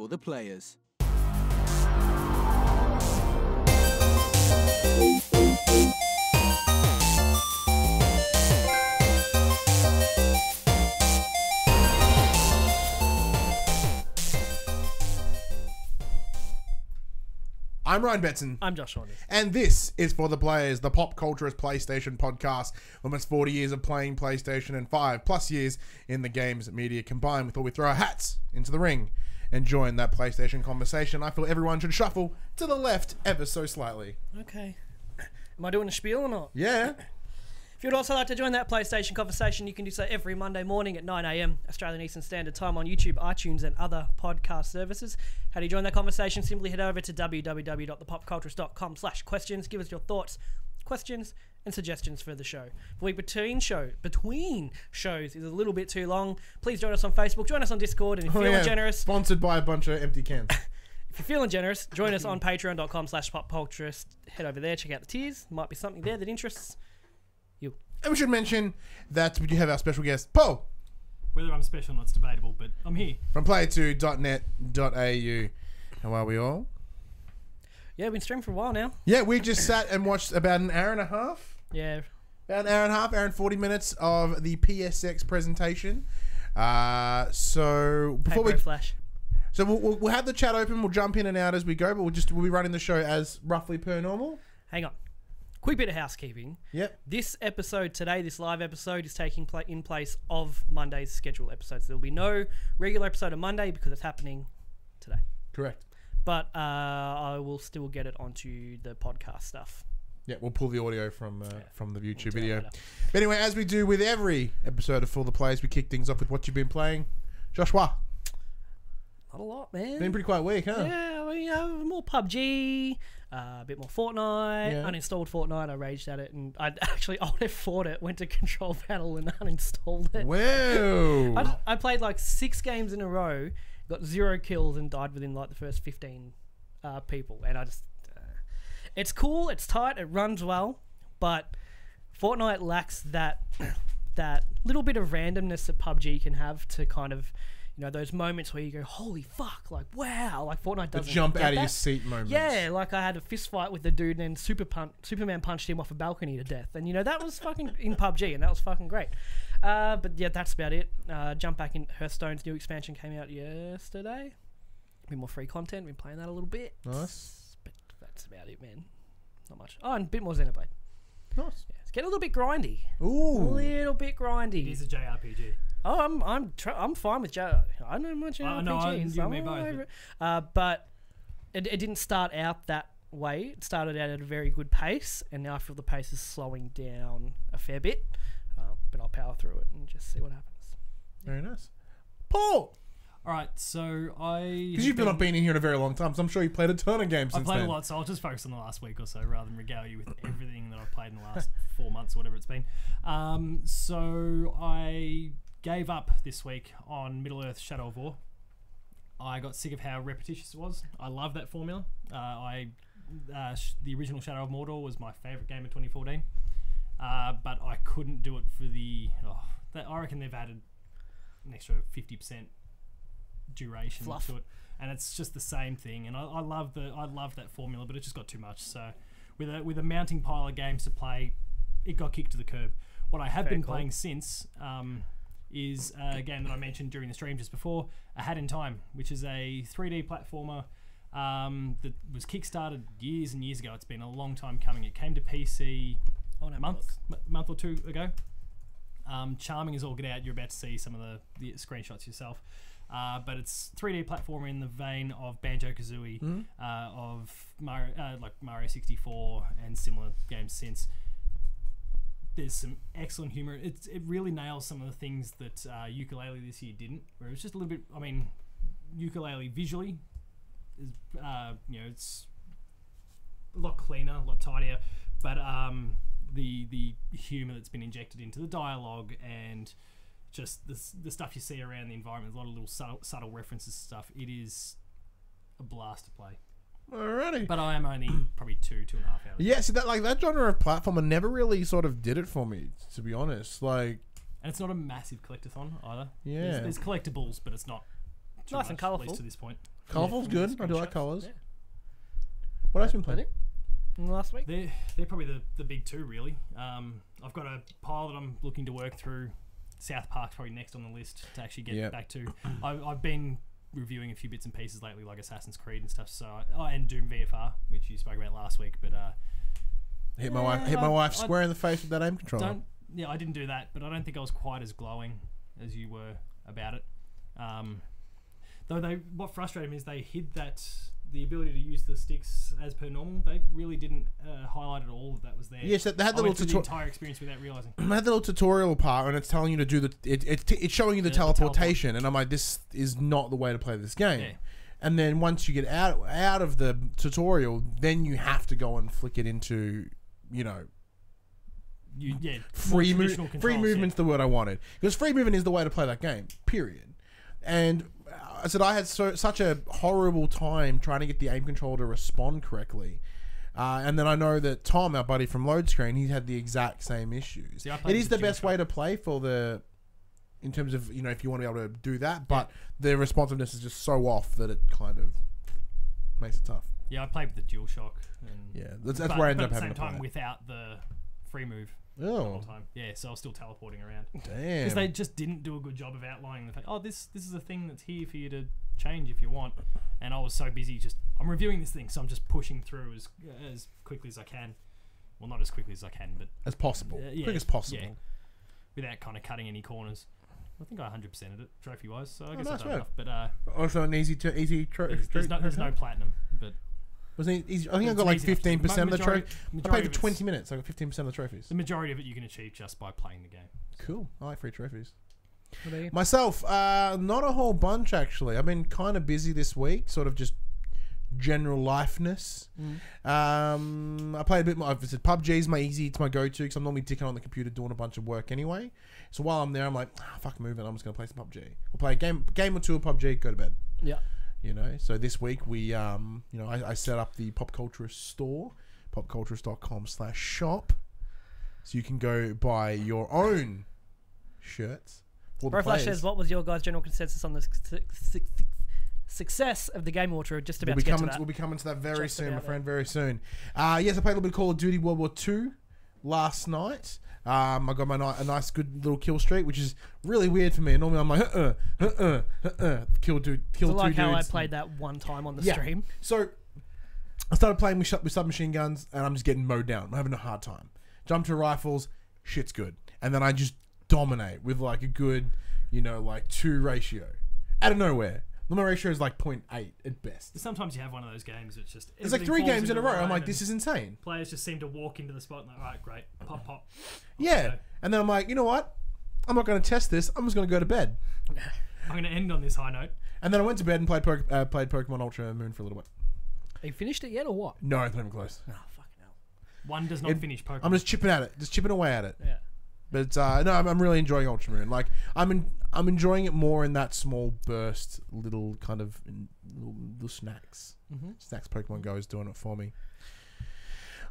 the players. I'm Ryan Betson. I'm Josh Saunders. And this is For the Players, the PopCulturists PlayStation Podcast. Almost 40 years of playing PlayStation and 5+ years in the games media combined. We thought we'd throw our hats into the ring and join that PlayStation conversation. I feel everyone should shuffle to the left ever so slightly. Okay. Am I doing a spiel or not? Yeah. If you'd also like to join that PlayStation conversation, you can do so every Monday morning at 9 a.m. Australian Eastern Standard Time on YouTube, iTunes, and other podcast services. How do you join that conversation? Simply head over to www.thepopculturist.com/questions. Give us your thoughts, questions, and suggestions for the show. The week between shows is a little bit too long. Please join us on Facebook, join us on Discord, and if you're feeling generous... Sponsored by a bunch of empty cans. If you're feeling generous, join us on patreon.com/popculturist. Head over there, check out the tiers. Might be something there that interests you. And we should mention that we do have our special guest, Paul. Whether I'm special or not, it's debatable, but I'm here. From player2.net.au. How are we all? Yeah, we've been streaming for a while now. Yeah, we just sat and watched about an hour and a half. Yeah. About an hour and a half, hour and 40 minutes of the PSX presentation. So before Paper flash. So we'll have the chat open. We'll jump in and out as we go, but we'll be running the show as roughly per normal. Hang on. Quick bit of housekeeping. Yep. This episode today, this live episode, is taking in place of Monday's scheduled episodes. There will be no regular episode on Monday because it's happening today. Correct. But I will still get it onto the podcast stuff. Yeah, we'll pull the audio from the YouTube video. Later. But anyway, as we do with every episode of For the Players, we kick things off with what you've been playing. Joshua. Not a lot, man. Been pretty quiet week, huh? Yeah, well, more PUBG, a bit more Fortnite. Yeah. Uninstalled Fortnite. I raged at it, and I actually alt-F4'd it, went to Control Panel and uninstalled it. Wow. I played like 6 games in a row, got 0 kills, and died within like the first 15 people. And I just, it's cool, it's tight, it runs well, but Fortnite lacks that little bit of randomness that PUBG can have to kind of, you know, those moments where you go, holy fuck, like, wow, like Fortnite doesn't jump get out of that. your seat moments. Yeah, like I had a fist fight with the dude and then Superman punched him off a balcony to death. And, you know, that was fucking in PUBG and that was fucking great. But yeah, that's about it. Jump back in. Hearthstone's new expansion came out yesterday. A bit more free content. Been playing that a little bit. Nice. But that's about it, man. Not much. Oh, and a bit more Xenoblade. Nice. Yeah, it's getting a little bit grindy. Ooh. A little bit grindy. It is a JRPG. Oh, I'm fine with I know much RPGs. know, you and me both. But it didn't start out that way. It started out at a very good pace, and now I feel the pace is slowing down a fair bit. But I'll power through it and just see what happens. Very nice. Paul! All right, so Because you've not been in here in a very long time, so I'm sure you played a ton of games I've since played then. a lot, so I'll just focus on the last week or so rather than regale you with everything that I've played in the last 4 months or whatever it's been. So I gave up this week on Middle-earth Shadow of War. I got sick of how repetitious it was. I love that formula. The original Shadow of Mordor was my favourite game of 2014. But I couldn't do it for I reckon they've added an extra 50% duration Fluff. to it, and it's just the same thing. And I love that formula, but it just got too much. So with a mounting pile of games to play, it got kicked to the curb. What I have been playing since is a game that I mentioned during the stream just before, A Hat in Time, which is a 3D platformer that was kickstarted years and years ago. It's been a long time coming. It came to PC a month or two ago. Charming as all get out. You're about to see some of the screenshots yourself. But it's 3D platformer in the vein of Banjo-Kazooie, of Mario 64 and similar games since. There's some excellent humor. It really nails some of the things that Yooka-Laylee this year didn't, where it was just a little bit, I mean, Yooka-Laylee visually is, it's a lot cleaner, a lot tidier, but the humor that's been injected into the dialogue and just the stuff you see around the environment, a lot of little subtle references and stuff. It is a blast to play. Alrighty. But I am only probably 2.5 hours. Yeah, see that genre of platformer never really sort of did it for me, to be honest. Like, and it's not a massive collectathon either. Yeah. There's collectibles, but it's not too Nice and much, colourful. at least to this point. Colourful's good. I do like screenshots. colours. Yeah. What else have you been playing? Last week. They're probably the big two, really. I've got a pile that I'm looking to work through. South Park's probably next on the list to actually get back to. I've been reviewing a few bits and pieces lately, like Assassin's Creed and stuff. So, and Doom VFR, which you spoke about last week. But Hit my wife square in the face with that aim controller. I didn't do that, but I don't think I was quite as glowing as you were about it. Though what frustrated me is they hid the ability to use the sticks as per normal. They really didn't highlight at all that was there. Yes, they had the little the entire experience without realizing. They had the little tutorial part, and it's telling you to do it's showing you the teleportation, and I'm like, this is not the way to play this game. Yeah. And then once you get out of the tutorial, then you have to go and flick it into, free movement's the word I wanted, because free movement is the way to play that game. Period. And I said I had such a horrible time trying to get the aim controller to respond correctly. And then I know that Tom, our buddy from Load Screen, he had the exact same issues. It is the best way to play in terms of, if you want to be able to do that, but the responsiveness is just so off that it kind of makes it tough. Yeah, I played with the DualShock. That's where I ended up having to play. But at the same time, without the free move. Oh. Time. Yeah, so I was still teleporting around. Damn. Because they just didn't do a good job of outlining the fact, this is a thing that's here for you to change if you want. And I was so busy I'm reviewing this thing, so I'm just pushing through as quickly as I can. Well, not as quickly as I can, but... As possible. Quick as possible. Yeah, without kind of cutting any corners. I think I 100%ed it, trophy-wise, so I guess nice I've done enough. But, also an easy trophy. There's no platinum, but... I think I got like 15% of the trophy. I played for 20 minutes. I got 15% of the trophies. The majority of it you can achieve just by playing the game. Cool. I like free trophies. What about you? Myself, not a whole bunch actually. I've been kind of busy this week, sort of just general lifeness. I play a bit more. PUBG is it's my go-to because I'm normally dicking on the computer doing a bunch of work anyway. So while I'm there, I'm like, fuck moving. I'm just gonna play some PUBG. We'll play a game or two of PUBG. Go to bed. Yeah. So this week we, I set up the PopCulturist store, popculturist.com/shop, so you can go buy your own shirts. Flash says, what was your guys' general consensus on the success of the Game Awards? We're just about to get to that. We'll be coming to that very soon, my friend, very soon. Yes, I played a little bit of Call of Duty World War II last night. I got a nice good little kill streak, which is really weird for me. Normally I'm like, kill two dudes. Like how I played that one time on the stream. So I started playing with submachine guns, and I'm just getting mowed down. I'm having a hard time. Jump to rifles, shit's good. And then I just dominate with like a good, 2 ratio. Out of nowhere. My ratio is like 0.8 at best. Sometimes you have one of those games that's just... It's like 3 games in a row. I'm like, this is insane. Players just seem to walk into the spot and like, alright, great. Pop. Yeah. And then I'm like, you know what? I'm not going to test this. I'm just going to go to bed. I'm going to end on this high note. And then I went to bed and played Pokemon Ultra Moon for a little bit. Have you finished it yet or what? No, I'm not even close. Oh, fucking hell. One does not finish Pokemon. I'm just chipping at it. Just chipping away at it. Yeah. But no, I'm really enjoying Ultra Moon. Like I'm enjoying it more in that small burst, little kind of little snacks. Snacks Pokemon Go is doing it for me.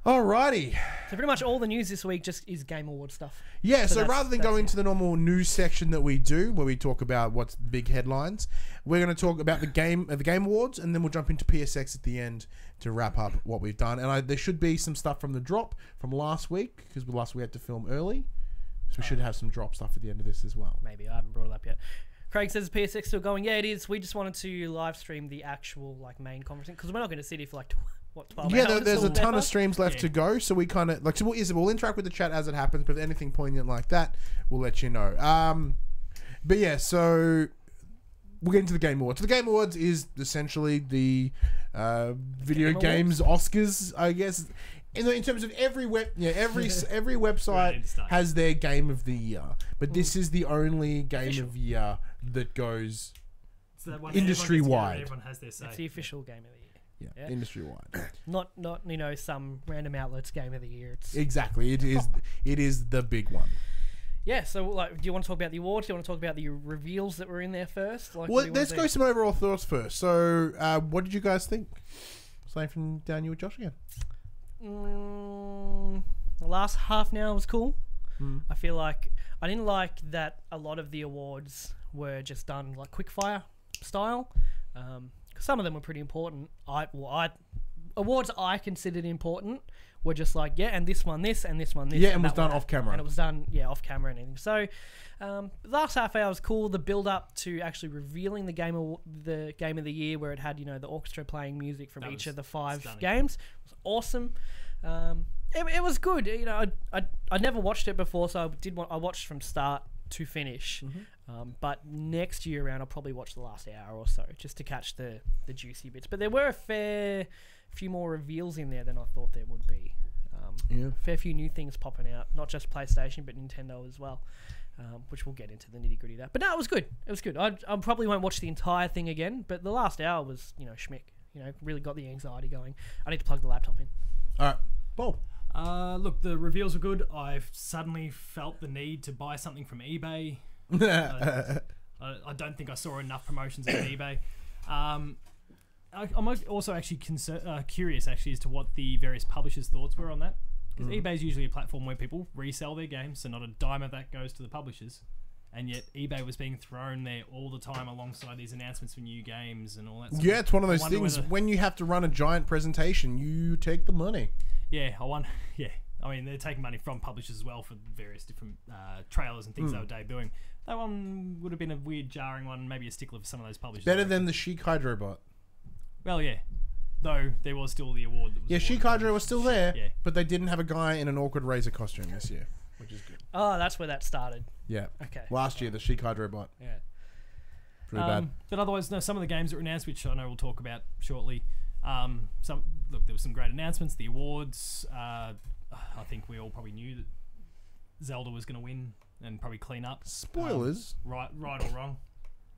Alrighty. So pretty much all the news this week just is Game Award stuff. Yeah, so rather than going to the normal news section that we do, where we talk about what's the big headlines, we're going to talk about the Game Awards, and then we'll jump into PSX at the end to wrap up what we've done. And there should be some stuff from the drop from last week, because last week we had to film early. So we should have some drop stuff at the end of this as well. Maybe. I haven't brought it up yet. Craig says, PSX still going? Yeah, it is. We just wanted to live stream the actual main conference, because we're not going to sit here for 12 hours. Yeah, there's a ton of streams left to go, so we kind of we'll interact with the chat as it happens, but if anything poignant like that, we'll let you know. But yeah, so we'll get into the Game Awards. So the Game Awards is essentially the video games Oscars, I guess. In terms of every website has their game of the year, but this is the only game of the year that goes industry wide. Everyone has their say. It's the official game of the year. Yeah, industry wide. Not some random outlets game of the year. It's exactly. It is the big one. Yeah, so do you want to talk about the awards? Do you want to talk about the reveals that were in there first? Let's go some overall thoughts first. So, what did you guys think? Same from down you with Josh again. The last half an hour was cool. I feel like I didn't like that a lot of the awards were just done like quickfire style, some of them were pretty important. Awards I considered important were just like, yeah, and this one this, and this one this. Yeah, and was done off camera. And it was done, off camera and everything. So, last half hour was cool. The build up to actually revealing the game of the year, where it had the orchestra playing music from each of the 5 games, was awesome. It was good. I never watched it before, so I watched from start to finish. But next year around, I'll probably watch the last hour or so just to catch the juicy bits. But there were a fair few more reveals in there than I thought there would be. Fair few new things popping out, not just PlayStation but Nintendo as well, which we'll get into the nitty gritty of that. But no, it was good. It was good. I probably won't watch the entire thing again, but the last hour was schmick. Really got the anxiety going. I need to plug the laptop in. All right, Paul. Look, the reveals were good. I've suddenly felt the need to buy something from eBay. I don't think I saw enough promotions on eBay. I'm also actually curious actually as to what the various publishers' thoughts were on that, because eBay is usually a platform where people resell their games, so not a dime of that goes to the publishers, and yet eBay was being thrown there all the time alongside these announcements for new games and all that. Yeah, it's one of those things. When you have to run a giant presentation, you take the money. Yeah, I mean, they're taking money from publishers as well for various different trailers and things they were debuting. That one would have been a weird, jarring one, maybe a stickler for some of those publishers. Better than the Chic Hydro bot. Well, yeah. Though there was still the award. That was Chic Hydro was still there, yeah. But they didn't have a guy in an awkward razor costume this year, which is good. Oh, that's where that started. Yeah. Okay. Last year, the Chic Hydro bot. Yeah. Pretty bad. But otherwise, no, some of the games that were announced, which I know we'll talk about shortly. There were some great announcements. The awards, I think we all probably knew that Zelda was going to win and probably clean up. Spoilers. Right or wrong,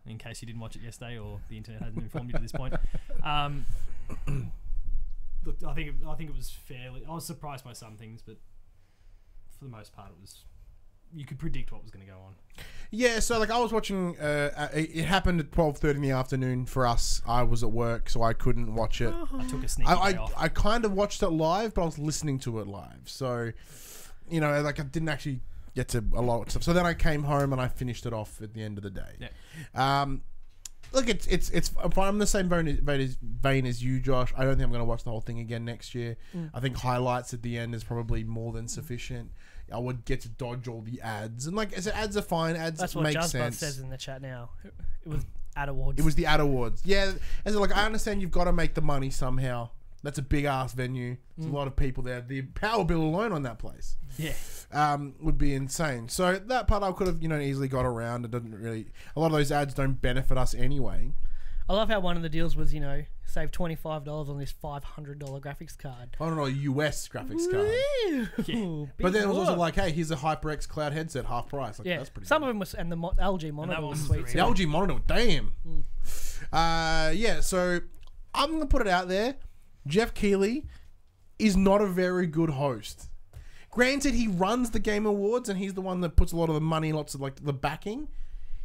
in case you didn't watch it yesterday or the internet hasn't informed you to this point. Look, I think it was fairly. I was surprised by some things, but for the most part, it was. You could predict what was going to go on. Yeah, so I was watching. It happened at 12:30 in the afternoon for us. I was at work, so I couldn't watch it. I took a sneaky day off. I kind of watched it live, but I was listening to it live. So, I didn't actually get to a lot of stuff. So then I came home and I finished it off at the end of the day. Yeah. Look, it's I'm the same vein as you, Josh. I don't think I'm going to watch the whole thing again next year. I think highlights at the end is probably more than sufficient. I would get to dodge all the ads, and ads are fine. Ads That's what make Jazzbud sense. says in the chat now. It was ad awards. It was the ad awards. Yeah, and so I understand you've got to make the money somehow. That's a big ass venue. There's a lot of people there. The power bill alone on that place, would be insane. So that part I could have easily got around. It doesn't really. A lot of those ads don't benefit us anyway. I love how one of the deals was, save $25 on this $500 graphics card. I don't know, a US graphics card. Yeah. But then it was also like, hey, here's a HyperX cloud headset, half price. That's pretty Some good. of them was, and the LG monitor was sweet. The LG monitor, damn. So I'm going to put it out there. Jeff Keighley is not a very good host. Granted, he runs the Game Awards and he's the one that puts a lot of the money, lots of the backing.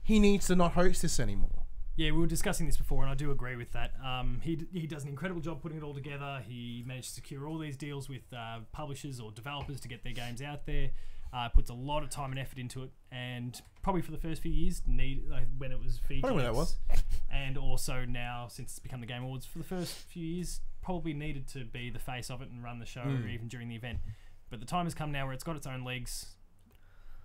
He needs to not host this anymore. Yeah, we were discussing this before, and I do agree with that. He does an incredible job putting it all together. He managed to secure all these deals with publishers or developers to get their games out there. Puts a lot of time and effort into it, and probably for the first few years, when it was featured, I don't know what that was. And also now, since it's become the Game Awards, for the first few years, probably needed to be the face of it and run the show even during the event. But the time has come now where it's got its own legs.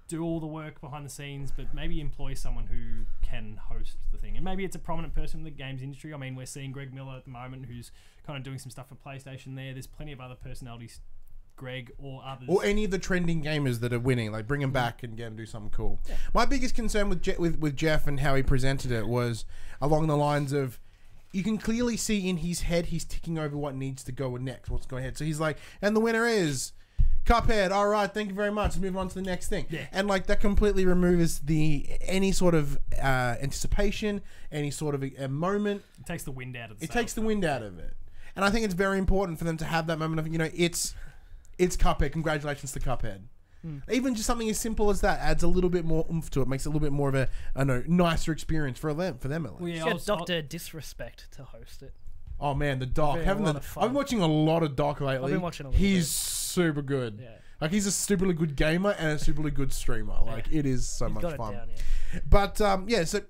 Do all the work behind the scenes, but maybe employ someone who can host the thing. And maybe it's a prominent person in the games industry. I mean, we're seeing Greg Miller at the moment, who's kind of doing some stuff for PlayStation there. There's plenty of other personalities, Greg or others. Or any of the trending gamers that are winning. Bring them back and get them to do something cool. Yeah. My biggest concern with Jeff and how he presented it was along the lines of, you can clearly see in his head, he's ticking over what needs to go next, what's going ahead. So he's like, and the winner is Cuphead. All right, thank you very much. Let's move on to the next thing. Yeah. And that completely removes any sort of anticipation, any sort of a moment. It takes the wind out of it. It takes the wind out of it. And I think it's very important for them to have that moment of, it's Cuphead. Congratulations to Cuphead. Even just something as simple as that adds a little bit more oomph to it, makes it a little bit more of a nicer experience for them at least. Well, yeah, Dr. Disrespect to host it. Oh man, the doc. I've been watching a lot of doc lately. I've been watching a little He's bit. super good. Yeah. He's a stupidly good gamer and a stupidly good streamer. It is so much fun. Down, But so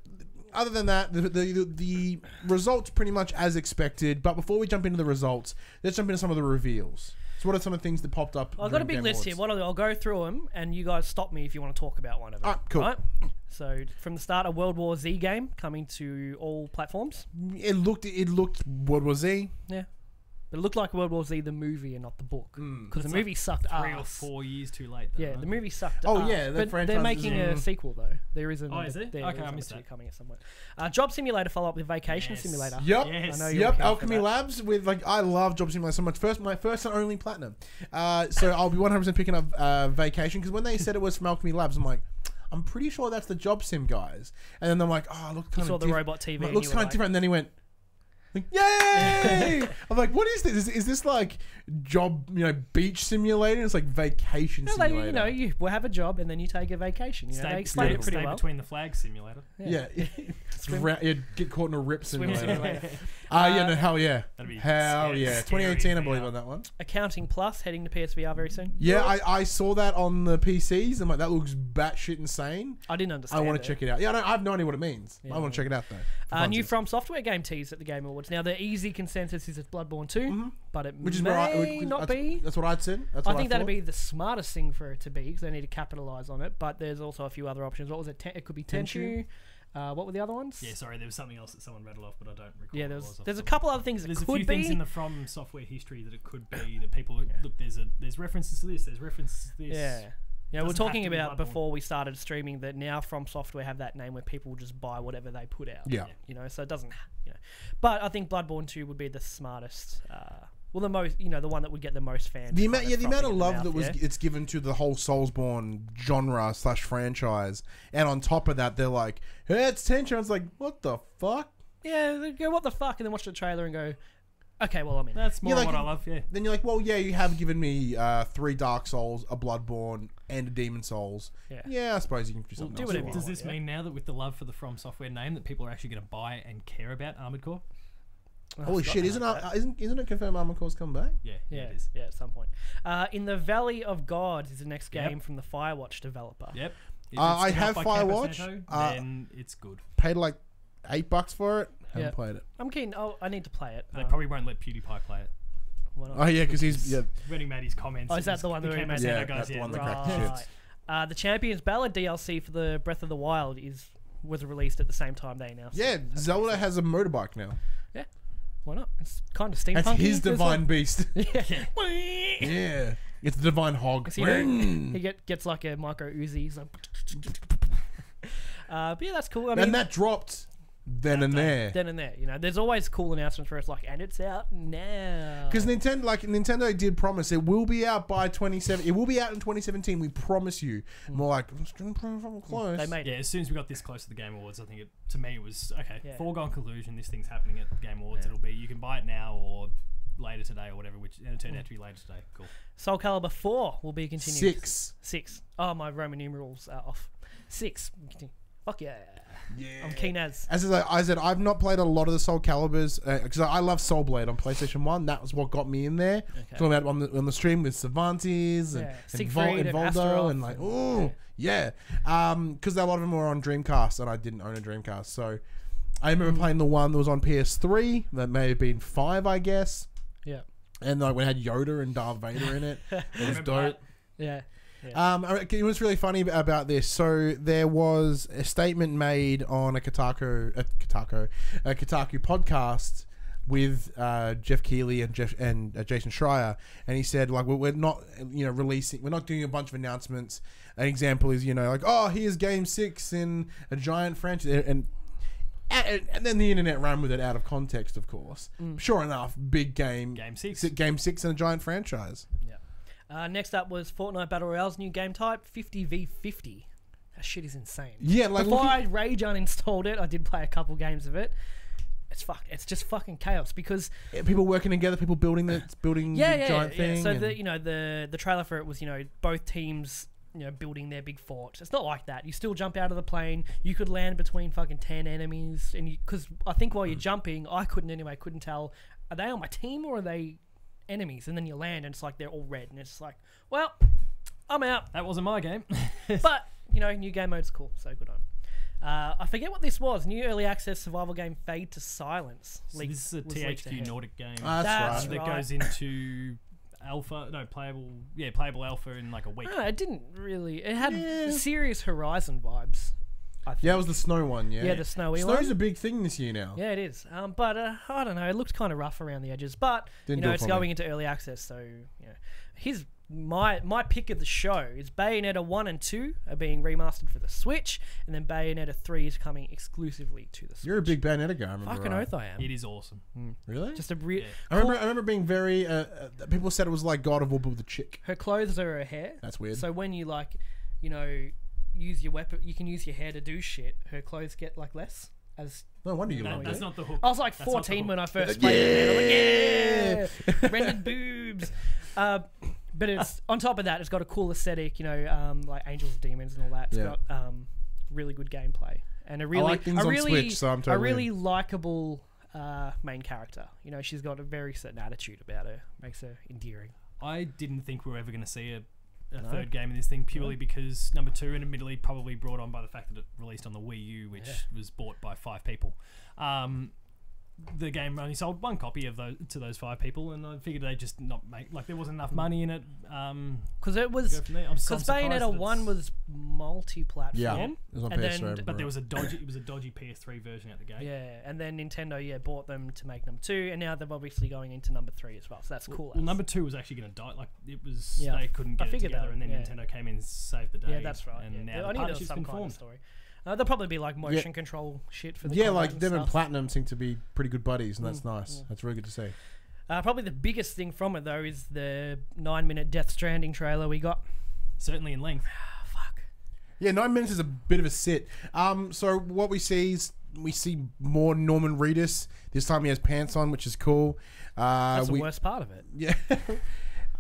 other than that, the results pretty much as expected. But before we jump into the results, let's jump into some of the reveals. So what are some of the things that popped up? I've got a big list here. What I'll go through them, and you guys stop me if you want to talk about one of them. Alright, cool. Right? So from the start, a World War Z game coming to all platforms. It looked World War Z. Yeah. But it looked like World War Z the movie and not the book. Because the movie sucked 3 or ass. 4 years too late. Though, Yeah, right? the movie sucked Oh, ass. yeah, the but franchise they're is making a sequel, though. There is a... Oh, is it? there Okay, is I missed obviously that. coming at some point. Job Simulator follow-up with Vacation Simulator. Yep. Yes. I know you're Yep, keen for Alchemy that. Labs with I love Job Simulator so much. My first and only platinum. So I'll be 100% picking up Vacation because when they said it was from Alchemy Labs, I'm like, I'm pretty sure that's the Job Sim guys. And then I'm like, oh, look, kind You saw of the robot TV. It looks kind of different. And then he went, like, yay! I'm like, what is this? Is this like job, beach simulator? And it's like vacation simulator. Like, you have a job and then you take a vacation. They explain it pretty well. Between the flags simulator. Yeah. Get caught in a rip Swim simulator. simulator. No, hell yeah. That'd be Hell scary- yeah. scary 2018, I if believe, they on that one. Accounting Plus heading to PSVR very soon. Yeah, I saw that on the PCs. I'm like, that looks batshit insane. I didn't understand. I want to check it out. Yeah, I have no idea what it means. Yeah. I want to check it out though. New From Software game teased at the Game Awards. Now the easy consensus is it's Bloodborne 2, but it Which is may not be. That's what I'd said. That's I what think that'd thought. be the smartest thing for it to be because they need to capitalize on it. But there's also a few other options. What was it? It could be Tenchu. What were the other ones? Yeah, sorry, there was something else that someone rattled off, but I don't recall. Yeah, what it was off there's the a top. couple other things that There's a could few be. things in the From Software history that it could be that people look. There's references to this. There's references to this. Yeah. Yeah, we're Doesn't talking have to be about Bloodborne. before we started streaming that now From Software have that name where people just buy whatever they put out. Yeah. So it doesn't, But I think Bloodborne 2 would be the smartest, the most, the one that would get the most fans. The amount of love that was. it's given to the whole Soulsborne genre / franchise, and on top of that, they're like, "Hey, it's Tenchu." It's like, what the fuck? Yeah, they go, what the fuck? And then watch the trailer and go, okay, well, I'm in. That's more Yeah, like- what I love. Yeah. Then you're like, well, yeah, you have given me 3 Dark Souls, a Bloodborne, and a Demon Souls. Yeah. I suppose you can do something do else. whatever as you well. Does this mean now that with the love for the From Software name that people are actually going to buy and care about Armored Core? Holy shit! Isn't it confirmed Armored Core's come back? Yeah, Yeah, it is. yeah, at some point. In the Valley of Gods is the next game from the Firewatch developer. Yep. If I it's have developed by Firewatch, Campo, then it's good. Paid like $8 for it. Haven't Yeah. played it. I'm keen. Oh, I need to play it. They probably won't let PewDiePie play it. Why not? Oh yeah, because he's When he made his comments. Oh, is it that was the one that he Campo made? Santo Yeah, guys, that's the one that right. cracked the shits. The Champions Ballad DLC for the Breath of the Wild was released at the same time they announced. Yeah, it. Zelda has a motorbike now. Yeah. Why not? It's kind of steampunk. That's his divine beast. Yeah. Yeah, it's the divine hog. So, he gets like a micro Uzi. He's like, but yeah, that's cool. I mean, And that dropped then and there. then and there, there's always cool announcements where it's like, and it's out now. Because Nintendo did promise it will be out by 2017. It will be out in 2017. We promise you. More like it's getting pretty fucking close. They made Yeah, it. as soon as we got this close to the Game Awards, I think to me it was okay. Yeah. Foregone conclusion. This thing's happening at the Game Awards. It'll be you can buy it now or later today or whatever. Which it turned out to be later today. Cool. Soul Calibur 4 will be continued. 6. Oh, my Roman numerals are off. 6. Continue. Fuck yeah. Yeah. I'm keen as. As I said, I've not played a lot of the Soul Caliburs because I love Soul Blade on PlayStation 1. That was what got me in there. Talking about it on the stream with Cervantes and Siegfried and Voldo Astaroth and like, oh yeah, because a lot of them were on Dreamcast and I didn't own a Dreamcast, so I remember playing the one that was on PS3. That may have been 5, I guess. Yeah. And like we had Yoda and Darth Vader in it. It was Remember dope. Yeah. It was really funny about this. So there was a statement made on a Kotaku podcast with Jeff Keighley and Jason Schreier, and he said like we're not releasing, we're not doing a bunch of announcements. An example is like, oh, here's Game 6 in a giant franchise, and then the internet ran with it out of context, of course. Sure enough, big game. Game 6. Game 6 in a giant franchise. Next up was Fortnite Battle Royale's new game type, 50v50. That shit is insane. Yeah, like before I rage uninstalled it, I did play a couple games of it. It's just fucking chaos because people working together, people building the giant thing. So the trailer for it was both teams building their big fort. It's not like that. You still jump out of the plane. You could land between fucking 10 enemies, and because I think while you're jumping, I couldn't tell, are they on my team or are they enemies? And then you land and it's like they're all red and it's like, well, I'm out. That wasn't my game. But new game mode's cool, so good on I forget what this was. New early access survival game Fade to Silence. So this is a was leaked THQ ahead. Nordic game. That's right. That goes into playable alpha in like a week. No, it didn't really. It had serious Horizon vibes. I think. Yeah, it was the snow one. Yeah, Yeah, the snowy one. Snow's a big thing this year now. Yeah, it is. But I don't know. It looked kind of rough around the edges. But Didn't do it it's for going me. into early access, so my pick of the show is Bayonetta 1 and 2 are being remastered for the Switch, and then Bayonetta 3 is coming exclusively to the Switch. You're a big Bayonetta guy. I remember. Fucking right? oath I am. It is awesome. Really? Just a real. Yeah. I remember being very. People said it was like God of War but with a chick. Her clothes are her hair. That's weird. So when you use your weapon, you can use your hair to do shit. Her clothes get like less. As No wonder you love That's it. not the hook. I was like That's not the 14 hook. when I first played it. I'm like, yeah, rendered boobs. But it's on top of that, it's got a cool aesthetic. Like Angels and Demons and all that. It's Yeah. got really good gameplay and a really, like things on Switch, so I'm a totally really likable main character. She's got a very certain attitude about her, makes her endearing. I didn't think we were ever going to see a third game in this thing purely because number 2, and admittedly probably brought on by the fact that it released on the Wii U, which was bought by 5 people. The game only sold 1 copy of those to those 5 people, and I figured they'd just not make there wasn't enough money in it. Because it was Go from there. I'm surprised Bayonetta that 1 it's- was multi-platform. Yeah, it was on And PS3. then- I but there remember. was a dodgy PS3 version at the game. Yeah, and then Nintendo bought them to make number 2, and now they're obviously going into number 3 as well. So that's cool. Well, number 2 was actually going to die. Like it was, Yeah, they couldn't I get it figured together, that, and then yeah. Nintendo came in and saved the day. Yeah, that's right. And yeah. now I the knew there was partnership's some been kind of formed. story. There'll probably be like motion control shit for the Yeah, combat like and them and stuff. Platinum seem to be pretty good buddies, and that's nice. That's really good to see. Probably the biggest thing from it though is the 9-minute Death Stranding trailer we got. Certainly in length. Fuck. Yeah, 9 minutes is a bit of a sit. So what we see is more Norman Reedus. This time he has pants on, which is cool. That's the worst part of it. Yeah.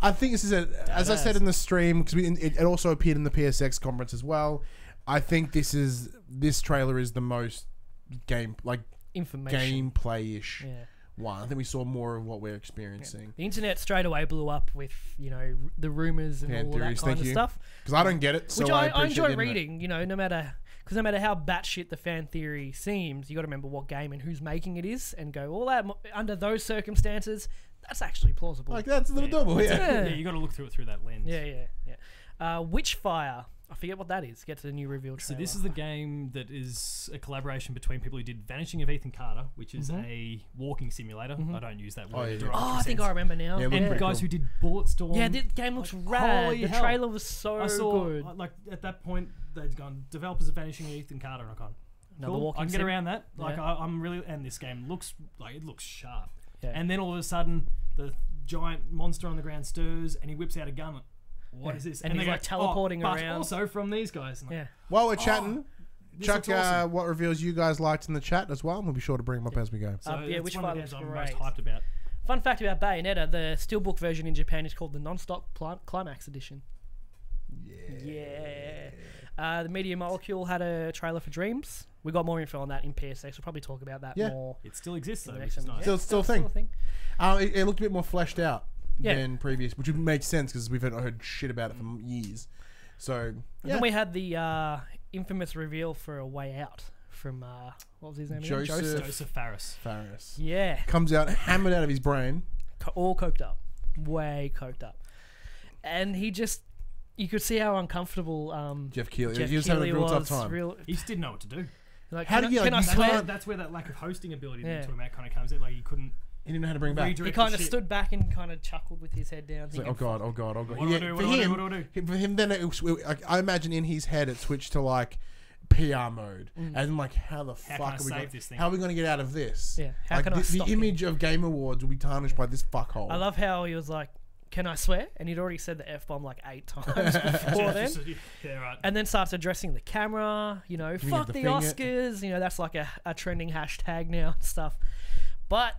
I think this is as I said in the stream, because it also appeared in the PSX conference as well. I think this trailer is the most Information. gameplay-ish Yeah. one. I think we saw more of what we're experiencing. The internet straight away blew up with the rumors and Fan all that theories, kind thank of you. stuff. Because I don't get it, so Which I I appreciate enjoy the internet. reading, no matter how batshit the fan theory seems, you got to remember what game and who's making it is, and go all that under those circumstances. That's actually plausible. Like that's the double, yeah. Yeah. You got to look through it through that lens. yeah. Witchfire. I forget what that is. Get to the new reveal trailer. So this is the game that is a collaboration between people who did Vanishing of Ethan Carter, which is a walking simulator. I don't use that word. Oh, in a yeah. derogatory I think sense. I remember now. Yeah, it looked And pretty guys cool. who did Bulletstorm. Yeah, the game looks rad. holy The hell. trailer was so I saw, good. like, at that point, they'd gone, developers of Vanishing of Ethan Carter, and I've gone, Another cool, walking I can get sim. around that. Like, Yeah. I'm really, and this game looks, it looks sharp. Yeah. And then all of a sudden, the giant monster on the ground stirs, and he whips out a gun. What is this? And he's, they like, teleporting but around. also from these guys. And I'm like, Yeah. While we're chatting, this chuck looks awesome. what reveals you guys liked in the chat as well, and we'll be sure to bring them up as we go. So yeah, it's one of Witchfire the games looks I'm great. most hyped about. Fun fact about Bayonetta, the steelbook version in Japan is called the Non-Stop Climax Edition. Yeah. The Media Molecule had a trailer for Dreams. We got more info on that in PSX. We'll probably talk about that Yeah. more. It still exists though, in the which next is one. nice. Yeah, Still a thing. thing. It looked a bit more fleshed out Yeah. than previous, which would make sense because we've heard shit about it for years. So And yeah, then we had the infamous reveal for A Way Out from, what was his name again? Joseph. Joseph Faris. Faris Yeah. comes out hammered out of his brain. All coked up. Way coked up. And he just... You could see how uncomfortable Jeff Keighley. Jeff He was having a Keighley real was. tough time. He just didn't know what to do. Like, How can do you, I, can like, I you swear? can't- That's where that lack of hosting ability Yeah. that you're talking about kind of comes in. Like, he couldn't He didn't know how to bring back. redirect He kind the of shit. stood back and kind of chuckled with his head down. It's like, Thinking, oh god, oh god, oh god. What do I Yeah, do? for What do I do? him, What do I do? for him, then I imagine in his head it switched to like PR mode, and like how the How fuck can I are we save going? this thing? How are we going to get out of this? Yeah, how like can I the stop him? image of Game Awards will be tarnished by this fuckhole. I love how he was like, "Can I swear?" And he'd already said the F-bomb like 8 times before then. Yeah, right. And then starts addressing the camera, fuck the the finger. Oscars, that's like a trending hashtag now and stuff. But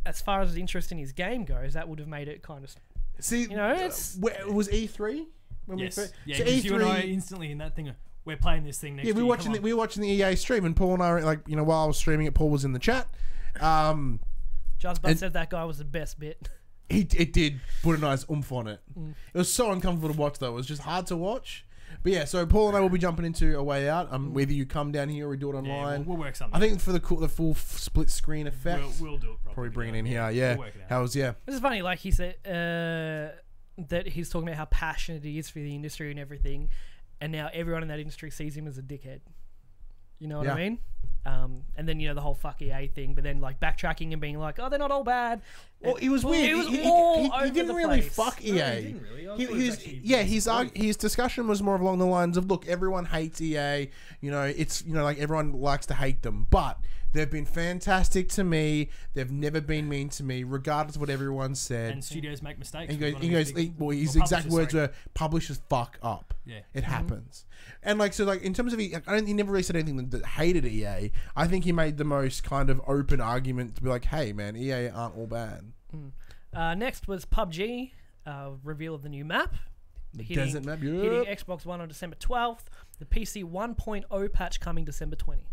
as far as interest in his game goes, that would have made it kind of... See, it's- it was E3 when Yes. we first, Yeah, so 'cause you and I E3. instantly in that thing, we're playing this thing next Yeah, year. we were watching the EA stream, and Paul and I were like, while I was streaming it, Paul was in the chat. Just And- said that guy was the best bit. It did put a nice oomph on it. Mm. It was so uncomfortable to watch, though. It was just hard to watch. But yeah, so Paul and I will be jumping into A Way Out. Whether you come down here or we do it online. We'll work something. I think for the full split screen effect, we'll do it. probably bring it in here. Yeah, We'll work it out. how's This is funny, like he said that he's talking about how passionate he is for the industry and everything, and now everyone in that industry sees him as a dickhead. You know what I mean? And then the whole fuck EA thing, but then like backtracking and being like, oh, they're not all bad. Well, it was weird. It was all over he didn't the really place. fuck EA. No, he didn't really. His discussion was more along the lines of, look, everyone hates EA. It's like everyone likes to hate them, but they've been fantastic to me. They've never been mean to me, regardless of what everyone said. And studios make mistakes. And his exact words were, publishers fuck up. Yeah. It happens. And in terms of, he never really said anything that hated EA. I think he made the most kind of open argument to be like, hey man, EA aren't all bad. Next was PUBG, reveal of the new map. Desert map, Hitting Xbox One on December 12th. The PC 1.0 patch coming December 20.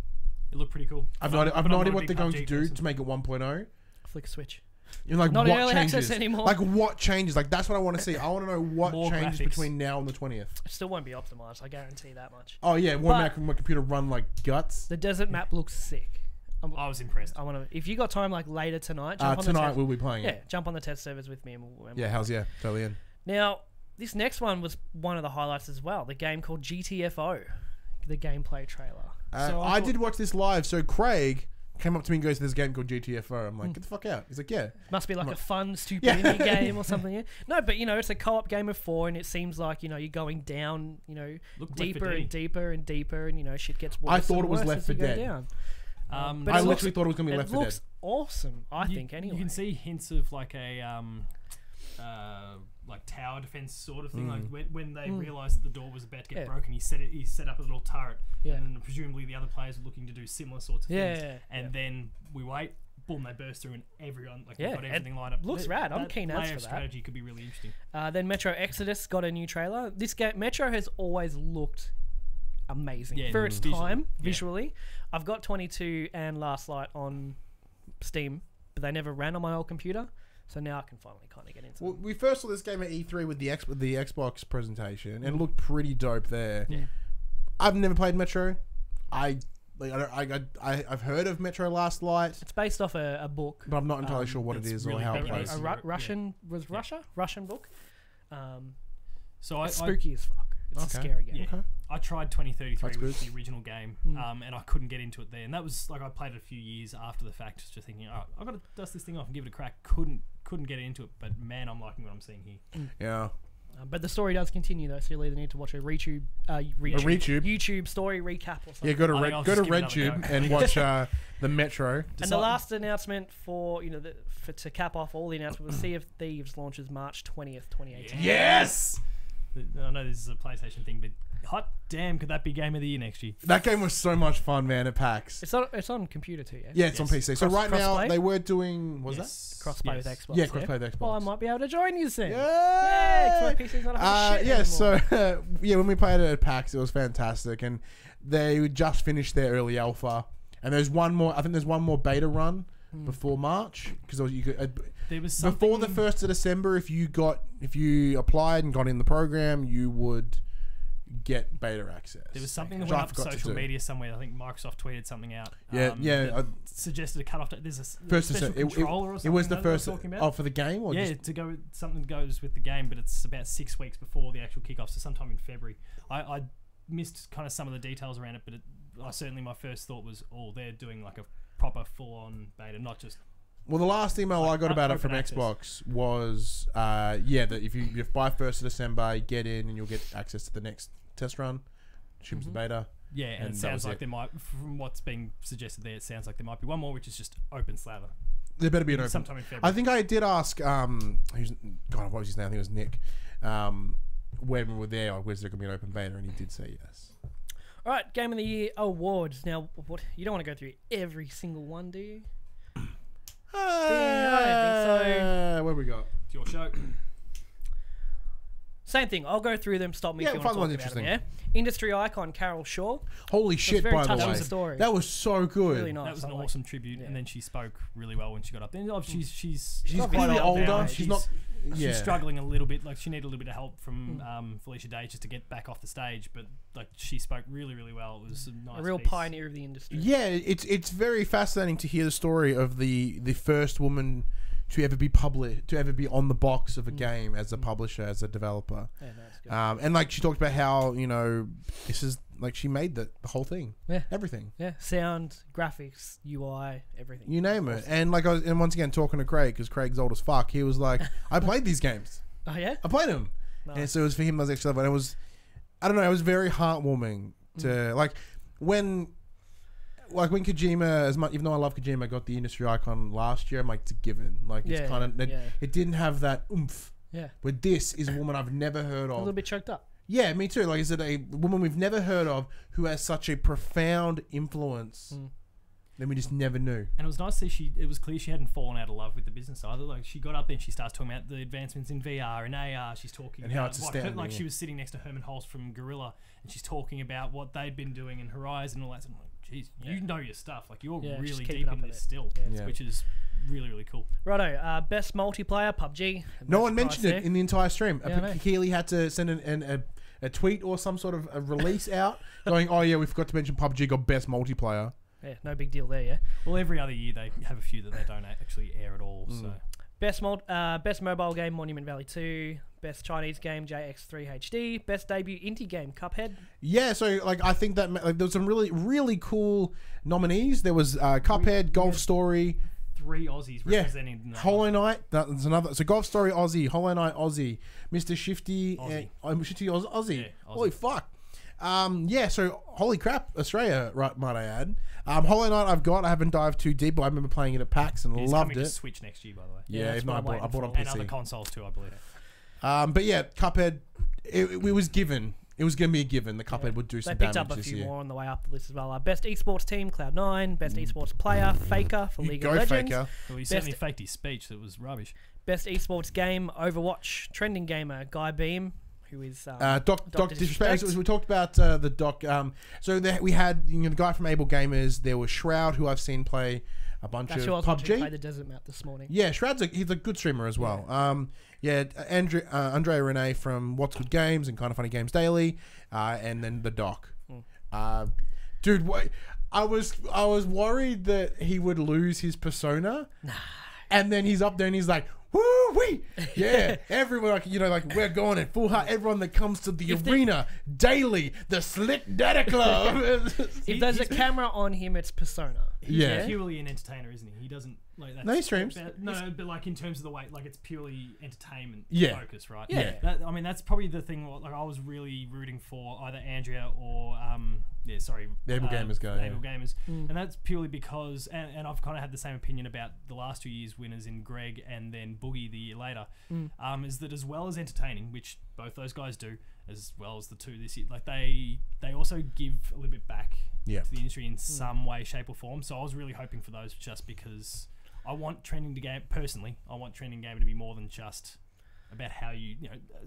It looked pretty cool. I've no idea what they're going to do to make it 1.0. Flick a switch. Not Not what early changes access anymore. Like what changes? Like that's what I want to see. I want to know what More changes graphics. between now and the 20th. It still won't be optimized, I guarantee that much. Oh yeah, won't make my computer run like guts. The desert map looks sick. I was impressed. I want to. If you got time, like later tonight, jump on the Tonight test, we'll be playing it. jump on the test servers with me. And Yeah, totally in. Now, this next one was one of the highlights as well. The game called GTFO, the gameplay trailer. So I did watch this live. So Craig came up to me and goes, "There's a game called GTFO." I'm like, "Get the fuck out!" He's like, "Yeah." Must be like a fun, stupid indie game or something. Yeah? No, but it's a co-op game of 4, and it seems like you're going down, deeper and deeper and deeper, and shit gets worse. I thought and it was worse Left as 4 you go Dead. down. But I literally thought it was going to be Left 4 Dead. It looks awesome, I think. Anyway, You can see hints of like a like tower defense sort of thing. Like when they realised that the door was about to get broken, he set up a little turret, and then presumably the other players were looking to do similar sorts of things. And then we wait. Boom! They burst through, and everyone they've got everything lined up. Looks rad. I'm keen as layer for of that. strategy could be really interesting. Then Metro Exodus got a new trailer. This game, Metro, has always looked amazing for its time visually. I've got 22 and Last Light on Steam, but they never ran on my old computer, so now I can finally kind of get into them. We first saw this game at E3 with the Xbox presentation, and it looked pretty dope there. Yeah. I've never played Metro. I've heard of Metro Last Light, It's based off a book. but I'm not entirely sure what it that's is or really how it big. plays. Russian book. So It's spooky as fuck. It's a scary game. Yeah. Okay. I tried 2033 That's with good. the original game, and I couldn't get into it there. And that was like I played it a few years after the fact, just thinking, oh, I've got to dust this thing off and give it a crack. Couldn't get into it, but man, I'm liking what I'm seeing here. Yeah. But the story does continue though, so you'll either need to watch a YouTube story recap or something. Yeah, go to I think I'll just give it another RedTube go. and watch the Metro. And the last announcement for to cap off all the announcements was Sea of Thieves launches March 20th, 2018. Yes! I know this is a PlayStation thing, but hot damn, could that be Game of the Year next year? That game was so much fun, man, at PAX. It's on computer too, yeah? Yeah, it's on PC. So right now, crossplay? they were doing... Was that? Crossplay with Xbox. Yeah, crossplay with Xbox. Well, I might be able to join you soon. Yay! Yeah, 'cause my PC's not a shit anymore. So when we played it at PAX, it was fantastic, and they just finished their early alpha, and there's one more. I think there's one more beta run before March, because you could. There was Before the 1st of December, if you applied and got in the program, you would get beta access. There was something that Which went I up forgot to social do. media somewhere. I think Microsoft tweeted something out. Yeah. Suggested a cutoff date. There's a First special controller or something. it was the that I first. talking about? For the game, or Yeah, just, to go with something that goes with the game, but it's about 6 weeks before the actual kickoff, so sometime in February. I missed kind of some of the details around it, but certainly my first thought was, they're doing like a proper full-on beta, not just. Well, the last email I got about it from open access. Xbox was, that if you by 1st of December, get in and you'll get access to the next test run. Assumes the beta. Yeah, and it sounds like there might, from what's being suggested there, it sounds like there might be one more, which is just open slather. There better be an open. Sometime in February. I think I did ask, what was his name? I think it was Nick. When we were there, was there going to be an open beta? And he did say yes. All right, Game of the Year awards. Now, what you don't want to go through every single one, do you? I don't think so. What have we got? It's your show. Same thing. I'll go through them. Stop me if you want to talk about them. Yeah. Industry icon Carol Shaw. Holy shit! very By the touching way, story. that was so good. Really nice. That was an I like awesome tribute, and then she spoke really well when she got up there. She's She's not clearly really older. older. She's not. she's struggling a little bit. Like she needed a little bit of help from Felicia Day just to get back off the stage. But like she spoke really, really well. It was a nice real piece. pioneer of the industry. Yeah, it's very fascinating to hear the story of the first woman to ever be published, to ever be on the box of a game as a publisher, as a developer. Yeah, no, it's good. And like she talked about how, you know, this is like she made the whole thing. Yeah. Everything. Yeah, sound, graphics, UI, everything. You name it. And like and once again talking to Craig, because Craig's old as fuck, he was like, I played these games. Oh yeah? I played them. Nice. And so it was for him, that was extra level. And it was, I don't know, it was very heartwarming to like when Kojima, as much, even though I love Kojima, got the industry icon last year, I'm like, it's a given. Like it's kind of, it didn't have that oomph. Yeah. But this is a woman I've never heard A of. little bit choked up. Yeah, me too. Like, is it a woman we've never heard of who has such a profound influence that we just never knew? And it was nice to see it was clear she hadn't fallen out of love with the business either. Like she got up and she starts talking about the advancements in VR and AR. She's talking and about how it's astounding. like she was sitting next to Herman Holst from Gorilla and she's talking about what they'd been doing in Horizon and all that. So I'm like, geez, you know your stuff. Like you're really deep in this still, which is really, really cool. Righto, best multiplayer, PUBG. No one mentioned it in the entire stream. Yeah, Keely had to send a tweet or some sort of a release out going, oh yeah, we forgot to mention PUBG got best multiplayer. Yeah, no big deal there, yeah. Well, every other year they have a few that they don't actually air at all. So Best mobile game, Monument Valley 2. Best Chinese game, JX3 HD. Best debut indie game, Cuphead. Yeah, so like I think that like, there was some really, really cool nominees. There was Cuphead, Golf Story. 3 Aussies representing Hollow Knight. That's another. So Golf Story Aussie, Hollow Knight Aussie, Mr. Shifty Shifty Aussie. Yeah, Aussie. Holy fuck. So holy crap, Australia, right? Might I add? Hollow Knight I haven't dived too deep, but I remember playing it at PAX and it's loved coming it. to Switch next year, by the way. Yeah, if not, I bought on PC. And other consoles too, I believe. But yeah, Cuphead, it was given. It was going to be a given. The Cuphead would do some damage this year. They picked up a few more on the way up the list as well. Best esports team, Cloud9. Best esports player, Faker for League of Legends. Faker. Well, he certainly faked his speech. That was rubbish. Best esports game, Overwatch. Trending gamer, Guy Beam, who is Doc Disrespect. We talked about the Doc. We had the guy from Able Gamers. There was Shroud, who I've seen play a bunch That's of who I was PUBG. play the desert map this morning. Yeah, Shroud's he's a good streamer as well. Andrea Renee from What's Good Games and Kind of Funny Games Daily, and then the Doc. Dude, I was worried that he would lose his persona, and then he's up there and he's like, woo wee, yeah, everyone like we're going at full heart. Everyone that comes to the arena daily, the Slick Data Club. If there's a camera on him, it's persona. He's purely an entertainer, isn't he? He doesn't like that. No, he streams. But like in terms of the way, like it's purely entertainment focus, right? Yeah. I mean, that's probably the thing. Like I was really rooting for either Andrea or the Able Gamers guy. Able Gamers, and that's purely because, and I've kind of had the same opinion about the last 2 years winners in Greg and then Boogie the year later. Is that as well as entertaining, which both those guys do, as well as the two this year, like they also give a little bit back to the industry in some way, shape, or form. So I was really hoping for those, just because I want Trending Game personally. I want Trending Gamer to be more than just about how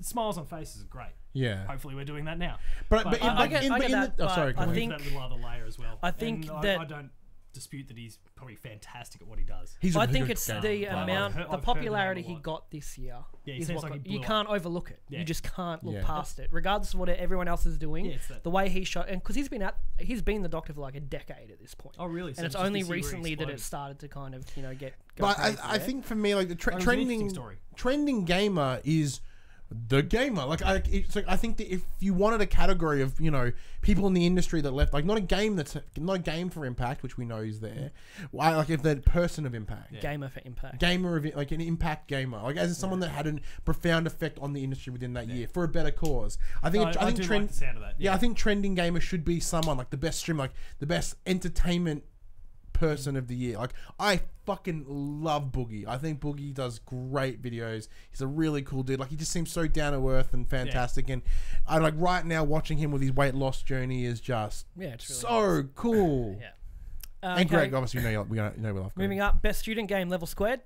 smiles on faces are great. Yeah. Hopefully we're doing that now. But I get that. Sorry, I think that little other layer as well. I think I don't dispute that he's probably fantastic at what he does. I think it's the amount, the popularity he got this year. Yeah, is seems like you can't overlook it. Yeah. You just can't look past it, regardless of what everyone else is doing. Yeah, the way he shot, and because he's been the Doctor for like a decade at this point. Oh, really? And it's only recently that it started to kind of get. But I think for me, like the trending gamer is the gamer. Like I think that if you wanted a category of people in the industry that left, like not a game for impact, which we know is there. Like if the person of impact, gamer for impact, gamer of like an impact gamer, like as someone that had a profound effect on the industry within that year for a better cause. I think I think like the sound of that. I think trending gamer should be someone like the best streamer, like the best entertainment person of the year. Like I fucking love Boogie. I think Boogie does great videos. He's a really cool dude. Like he just seems so down to earth and fantastic. And I like right now watching him with his weight loss journey is just it's really so nice. Cool. And Greg, obviously we love Greg. Moving up, best student game, Level Squared.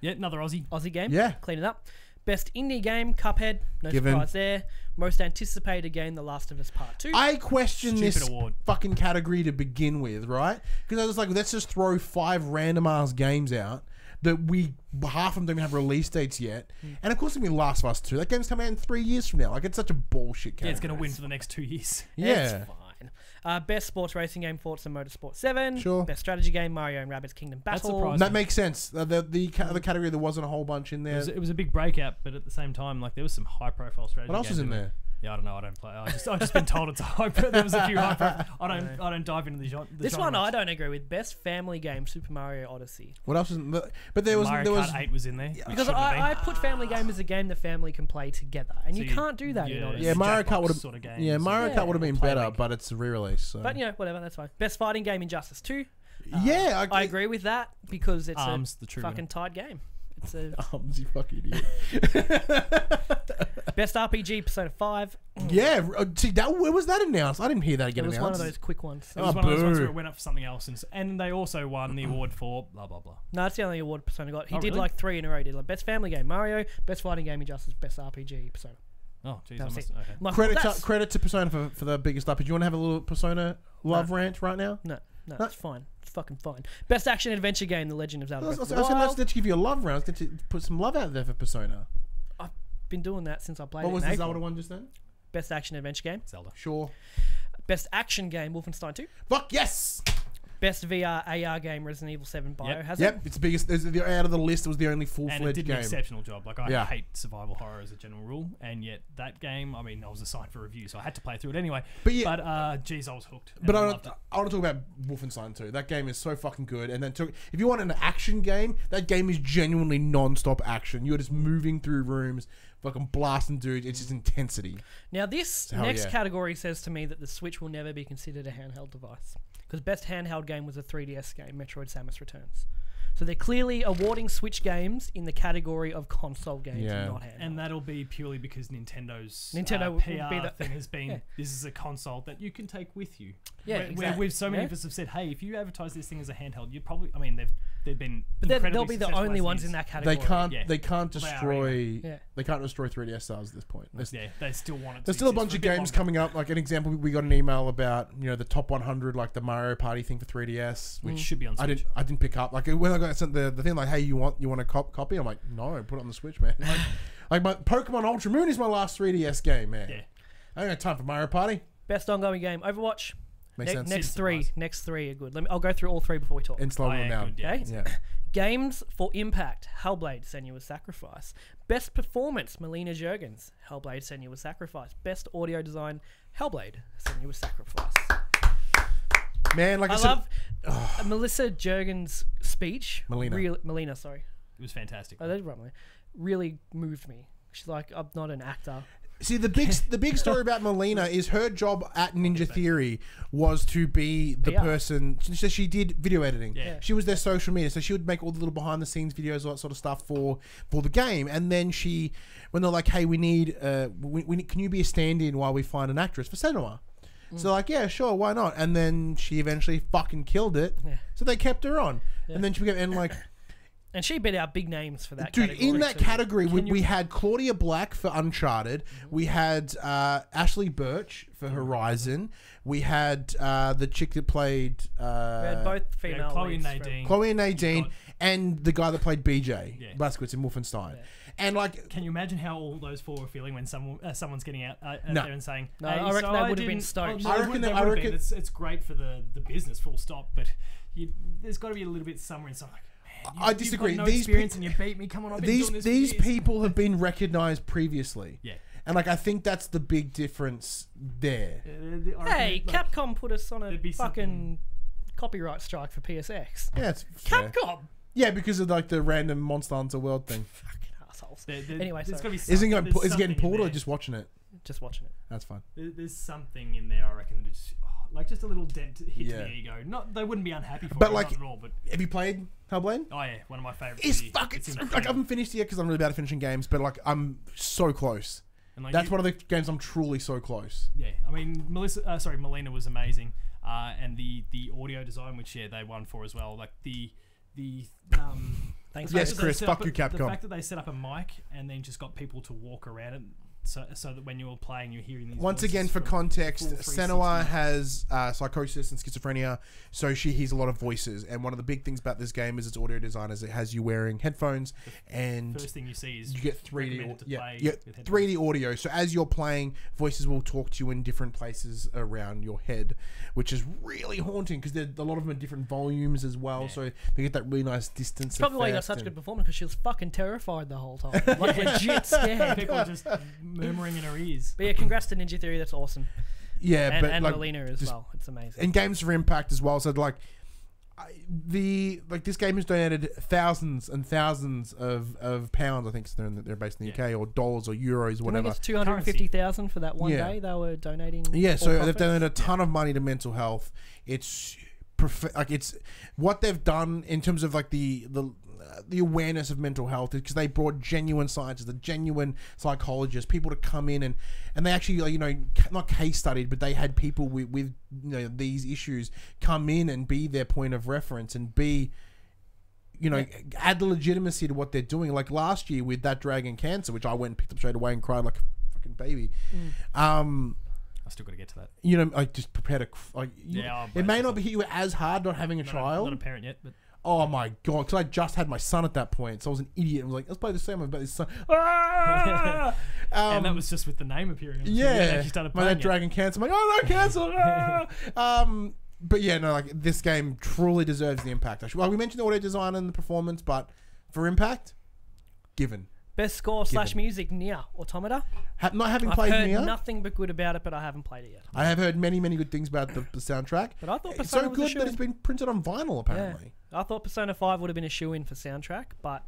Yeah, another Aussie game. Yeah, clean it up. Best indie game, Cuphead. No surprise there. Most anticipated game, The Last of Us Part 2. I question this fucking category to begin with, right? Because I was like, let's just throw 5 random ass games out that half of them don't even have release dates yet. And of course, it's gonna be Last of Us 2. That game's coming out in 3 years from now. Like, it's such a bullshit game. Yeah, it's going to win for the next 2 years. Yeah. It's fine. Best sports racing game, Forza Motorsport 7. Sure. Best strategy game, Mario and Rabbids Kingdom That's Battle. surprising. That makes sense. The category, there wasn't a whole bunch in there. It was a big breakout, but at the same time, like there was some high profile strategy. What else was games in there? Yeah, I don't know. I don't play. I've just been told it's a high. There was a few high profile. I don't dive into the genre. This one I don't agree with. Best family game, Super Mario Odyssey. What else was in there? But there was... Mario Kart 8 was in there. Because I put family game as a game the family can play together, and you can't do that in Odyssey. Yeah, Mario Kart would have... Sort of games. Yeah, Mario Kart would have been Play better, League. but it's a re-release. So. But whatever, that's fine. Best fighting game, Injustice 2. Yeah, I agree with that because it's Arms, a the true fucking tight game. It's a Arms, you fucking idiot. best RPG, Persona 5. Yeah, see, where was that announced? I didn't hear that It get was announced. one of those quick ones. It was one of those ones boo. where it went up for something else, and they also won the award for blah blah blah. No, that's the only award Persona got. He Oh, did really? like 3 in a row. He did like best family game, Mario, best fighting game, Injustice, best RPG, Persona. Oh, jeez, That I was must. it. Okay. Like, Credit to Persona for the biggest up. Do you want to have a little Persona love rant right now? No, it's fine. It's fucking fine. Best action adventure game, The Legend of Zelda. I was Breath of going the Wild. to give you a love round. I was going to put some love out there for Persona. I've been doing that since I played What it was in the April. Zelda one just then? Best action adventure game. Zelda. Sure. Best action game, Wolfenstein 2. Fuck yes! Best VR AR game, Resident Evil 7 Biohazard. Yep, it's the biggest. Out of the list, it was the only And it full-fledged did game. an exceptional job. Like, I Yeah. hate survival horror as a general rule, and yet that game, I mean, I was assigned for review, so I had to play through it anyway. But yeah- geez, I was hooked. But I I loved it. want to talk about Wolfenstein 2. That game is so fucking good. And then if you want an action game, that game is genuinely non-stop action. You're just moving through rooms, fucking blasting dudes. It's just intensity. Now, this Hell next yeah. category says to me that the Switch will never be considered a handheld device. Because best handheld game was a 3DS game, Metroid Samus Returns. So they're clearly awarding Switch games in the category of console games Yeah. and not handheld. And that'll be purely because Nintendo Nintendo will PR be the- thing has been, Yeah. this is a console that you can take with you. Yeah, where exactly. we've so many Yeah. of us have said, hey, if you advertise this thing as a handheld, you probably, I mean, they've been But they'll incredibly be the successful only as ones is. in that category. They can't. Yeah. They can't Well, they are destroy. Yeah. They can't destroy 3DS stars at this point. Yeah, they still want it. There's to still a exist bunch for of bit games longer. coming up. Like an example, we got an email about the top 100, like the Mario Party thing for 3DS, which which should be on Switch. I didn't pick up. Like when I got sent the thing, like, hey, you want a copy? I'm like, no, put it on the Switch, man. Like my Pokemon Ultra Moon is my last 3DS game, man. Yeah. I ain't got time for Mario Party. Best ongoing game, Overwatch. Makes sense. Next three are good. I'll go through all 3 before we talk. And slow Oh, them yeah, down. good, yeah. Okay? Yeah. Games for Impact, Hellblade, Senua's Sacrifice. Best Performance, Melina Juergens, Hellblade, Senua's Sacrifice. Best Audio Design, Hellblade, Senua's Sacrifice. Man, like I, I said, love Melissa Juergens' speech. Melina. Melina, sorry. It was fantastic. Oh, that's right. Really moved me. She's like, I'm not an actor. see the big story about Melina is her job at Ninja Theory was to be the PR. person. So she did video editing. Yeah. She was their social media, so she would make all the little behind the scenes videos, all that sort of stuff for the game. And then when they're like, hey, we need, can you be a stand-in while we find an actress for Senua? So like, yeah, sure, why not? And then she eventually fucking killed it. Yeah. So they kept her on, and then she became And she beat out big names for that dude, category. in that too. category, we had Claudia Black for Uncharted. We had Ashley Birch for Horizon. We had the chick that played We had both female Chloe leads Nadine. Chloe and Nadine, got- and the guy that played BJ Yeah. Blazkowicz in Wolfenstein. And like, Can you imagine how all those four were feeling when someone's getting out No. there and saying, No, hey, I reckon so they would have been didn't- stoked. Oh, I they reckon would- that- they I would have reckon- been. It's great for the business, full stop. But there's got to be a little bit somewhere inside. Like, man, I you've disagree. Got no These experience and you beat me. Come on, I've been doing this for these years. people have been recognized previously. Yeah. And like, I think that's the big difference there. I reckon, Hey, like, Capcom put us on a there'd be fucking copyright strike for PSX. Yeah, it's fair. Capcom! Yeah, because of like the random Monster Hunter World thing. Fucking assholes. there's Anyway, sorry. gotta be Is it something- there's is it getting something in pulled or there. just watching it? Just watching it. That's fine. There's something in there, I reckon, that is like just a little dent hit Yeah. to the ego. Not they wouldn't be unhappy for But it, like- not at all. But Have you played Hellblade? oh yeah, one of my favorites. It's of the year. fucking. It's Like, I incredible. haven't finished it yet because I'm really bad at finishing games, but like I'm so close. And, like, That's you- one of the games I'm truly so close. Yeah, I mean, Melina was amazing, and the audio design, which they won for as well. Like the Thanks, Yes, mate. Chris, set up fuck you, The Capcom. fact that they set up a mic and then just got people to walk around it, so that when you're playing, you're hearing these. Once voices again, for from context, full Senua 360. has psychosis and schizophrenia, so she hears a lot of voices. And one of the big things about this game is its audio design is it has you wearing headphones, and First thing you see is you get 3D, recommended to yeah, play yeah, with headphones. 3D audio. So as you're playing, voices will talk to you in different places around your head, which is really haunting because a lot of them are different volumes as well. Yeah. So they get that really nice distance. Probably why you got effect such and- good performance, because she was fucking terrified the whole time. Like, legit scared. People are just murmuring in her ears. But yeah, congrats to Ninja Theory. That's awesome. Yeah, but And like, Melina as just- well. It's amazing. and games for impact as well. So like, this game has donated thousands and thousands of pounds. I think so they're based in the UK, or dollars or euros, I whatever. think it's 250,000 for that one Yeah. day they were donating. Yeah, for so they've profit. donated a ton of money to mental health. It's it's what they've done in terms of like the awareness of mental health, because they brought genuine scientists, the genuine psychologists, people to come in and they actually, like, you know, not case studied, but they had people with you know, these issues come in and be their point of reference and be, you know, add the legitimacy to what they're doing. Like last year with that Dragon Cancer, which I went and picked up straight away and cried like a fucking baby. I still got to get to that. You know, I just prepared Yeah, it may not be hit you as hard not having a child. Not a parent yet, but Oh my god! Because I just had my son at that point, so I was an idiot. I was like, "Let's play the same about this son." Ah! and that was just with the name appearing. On the screen. You yeah. actually started My playing it. Dragon Cancer. I'm like, "Oh no, cancel!" But yeah, no, like this game truly deserves the impact. Actually, well, we mentioned the audio design and the performance, but for impact, given. Best score / music, Nier Automata. Not having I've played heard Nier, nothing but good about it, but I haven't played it yet. I have heard many good things about the soundtrack. But I thought It's Persona so was a good that shoo-in. it's been printed on vinyl. Apparently. Yeah. I thought Persona 5 would have been a shoe-in for soundtrack, but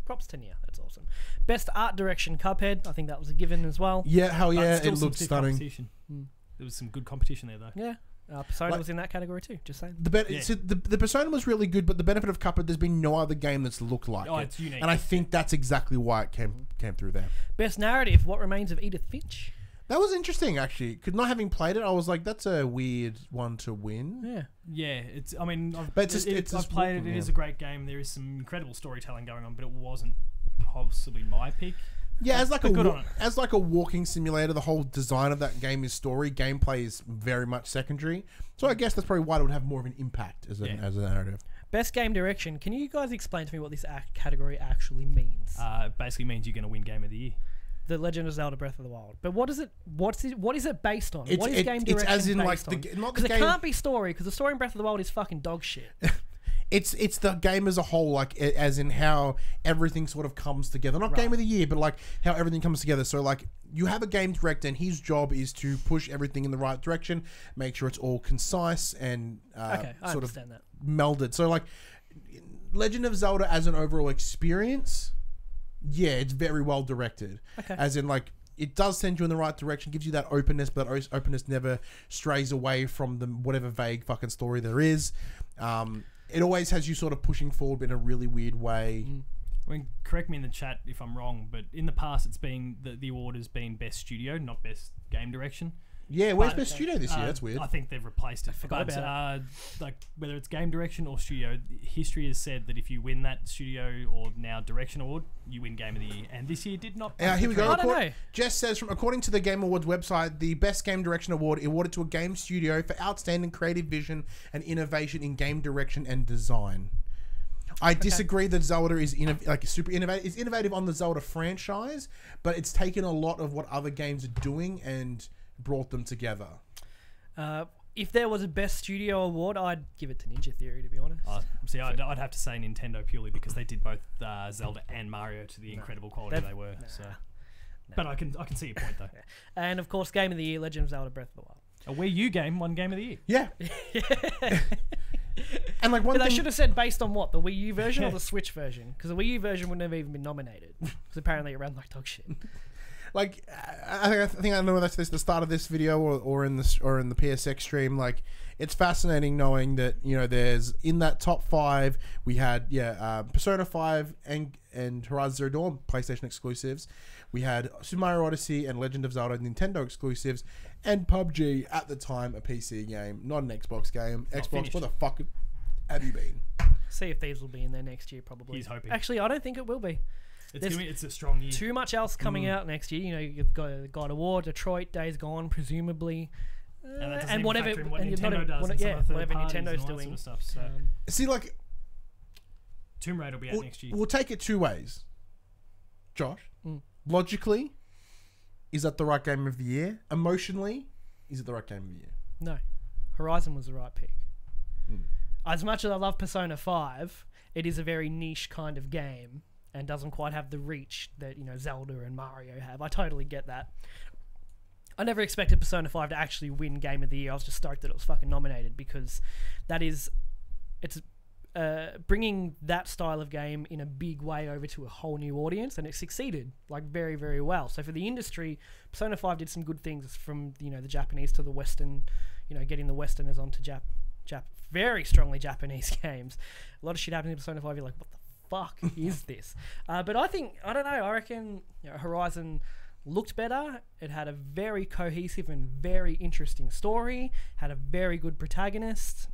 props to Nier. That's awesome. Best art direction, Cuphead. I think that was a given as well. Yeah, hell But yeah, still it some looked stiff stunning. competition. There was some good competition there, though. Yeah. Persona Like- was in that category too, just saying. Yeah. So the Persona was really good, but the benefit of Cuphead, there's been no other game that's looked like Oh, it. it's unique. And I think that's exactly why it came through there. Best narrative, What Remains of Edith Finch. That was interesting, actually. Because not having played it, I was like, that's a weird one to win. Yeah. Yeah, it's. I mean, I've, But it's I've just played it. walking, It is yeah. a great game. There is some incredible storytelling going on, but it wasn't possibly my pick. Yeah, as like But good on it. as like a walking simulator, the whole design of that game is story. Gameplay is very much secondary. So I guess that's probably why it would have more of an impact as a narrative. Best game direction. Can you guys explain to me what this category actually means? Basically means you're going to win Game of the Year. The Legend of Zelda: Breath of the Wild. But what is it? What is it based on? What is game it's direction as in like based on? not Because the it game. can't be story, because the story in Breath of the Wild is fucking dog shit. It's the game as a whole, like as in how everything sort of comes together. Not Game of the Year, but like how everything comes together. So like you have a game director, and his job is to push everything in the right direction, make sure it's all concise and Okay, I sort of understand that. melded. So like Legend of Zelda as an overall experience, yeah, it's very well directed. Okay. As in like it does send you in the right direction, gives you that openness, but that openness never strays away from the whatever vague fucking story there is. It always has you sort of pushing forward in a really weird way. I mean, correct me in the chat if I'm wrong, but in the past it's been the award has been best studio, not best game direction. Yeah, where's But, Best Studio this year? That's weird. I think they've replaced it. forgot But, about like whether it's game direction or studio, history has said that if you win that studio or now direction award, you win Game of the Year. And this year did not. Here we go. I don't know. Jess says, according to the Game Awards website, the Best Game Direction Award awarded to a game studio for outstanding creative vision and innovation in game direction and design. I disagree that Zelda is super innovative. It's innovative on the Zelda franchise, but it's taken a lot of what other games are doing and brought them together. If there was a best studio award, I'd give it to Ninja Theory, to be honest. See, I'd have to say Nintendo purely because they did both Zelda and Mario to the incredible quality they were. So, but I can see your point though. And of course, Game of the Year, Legend of Zelda: Breath of the Wild. A Wii U game won Game of the Year. Yeah. And like one But they thing, should have said based on what, the Wii U version or the Switch version? Because the Wii U version would never even been nominated. Because apparently it ran like dog shit. like I think I know that's the start of this video or in the PSX stream. Like it's fascinating knowing that, you know, there's in that top 5 we had Persona 5 and Horizon Zero Dawn PlayStation exclusives. We had Super Mario Odyssey and Legend of Zelda Nintendo exclusives, and PUBG at the time a PC game, not an Xbox game. Xbox, finished. where the fuck have you been? Sea of Thieves will be in there next year, probably. He's hoping. Actually, I don't think it will be. It's a strong year. Too much else coming out next year. You know, you've got God of War, Detroit, Days Gone, presumably. And whatever Nintendo does, whatever Nintendo's doing. Sort of stuff, so. See, like, Tomb Raider will be out next year. We'll take it two ways. Josh, logically, is that the right game of the year? Emotionally, is it the right game of the year? No. Horizon was the right pick. As much as I love Persona 5, it is a very niche kind of game and doesn't quite have the reach that, you know, Zelda and Mario have. I totally get that. I never expected Persona 5 to actually win Game of the Year. I was just stoked that it was fucking nominated because it's bringing that style of game in a big way over to a whole new audience, and it succeeded like very, very well. So for the industry, Persona 5 did some good things from, you know, the Japanese to the Western, you know, getting the Westerners onto very strongly Japanese games. A lot of shit happening in Persona 5. You're like, what the fuck is this? But I don't know. I reckon, you know, Horizon looked better. It had a very cohesive and very interesting story. Had a very good protagonist.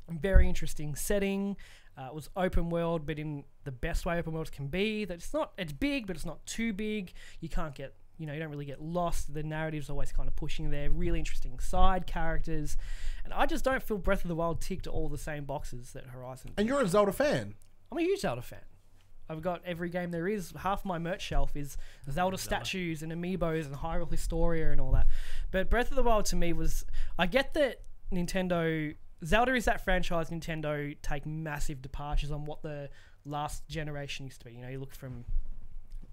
Very interesting setting. It was open world, but in the best way open worlds can be. That it's big, but it's not too big. You can't get, you know, you don't really get lost. The narrative's always kind of pushing there. Really interesting side characters. And I just don't feel Breath of the Wild ticked all the same boxes that Horizon did. And you're a Zelda fan. I'm a huge Zelda fan. I've got every game there is. Half my merch shelf is Zelda statues and amiibos and Hyrule Historia and all that. But Breath of the Wild to me was... I get that Zelda is that franchise Nintendo take massive departures on what the last generation used to be. You know, you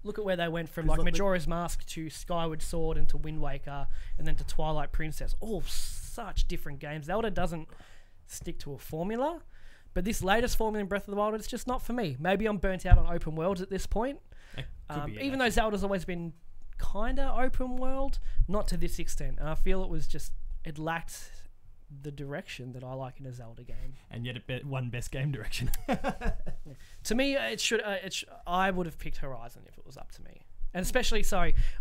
look at where they went from like Majora's Mask to Skyward Sword and to Wind Waker and then to Twilight Princess. All such different games. Zelda doesn't stick to a formula. But this latest formula in Breath of the Wild, it's just not for me. Maybe I'm burnt out on open worlds at this point. Even though Zelda's always been kind of open world, not to this extent. And I feel it lacked the direction that I like in a Zelda game. And yet it won Best Game Direction. To me, I would have picked Horizon if it was up to me. And especially,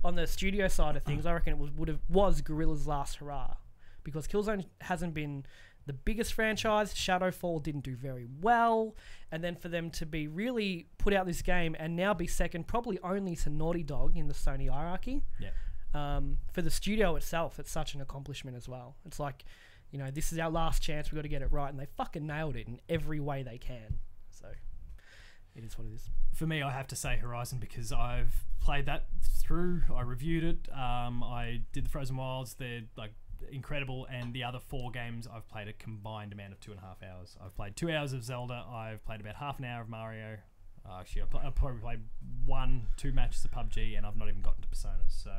on the studio side of things, I reckon it was Guerrilla's last hurrah. Because Killzone hasn't been the biggest franchise. Shadowfall didn't do very well. And then for them to be really put out this game and now be second probably only to Naughty Dog in the Sony hierarchy. Yeah. For the studio itself, it's such an accomplishment as well. It's like, you know, this is our last chance. We've got to get it right. And they fucking nailed it in every way they can. So it is what it is. For me, I have to say Horizon because I've played that through. I reviewed it. I did the Frozen Wilds. They're like incredible, and the other 4 games I've played a combined amount of 2.5 hours. I've played 2 hours of Zelda. I've played about half an hour of Mario. Actually, I've probably played 1-2 matches of PUBG, and I've not even gotten to Persona. So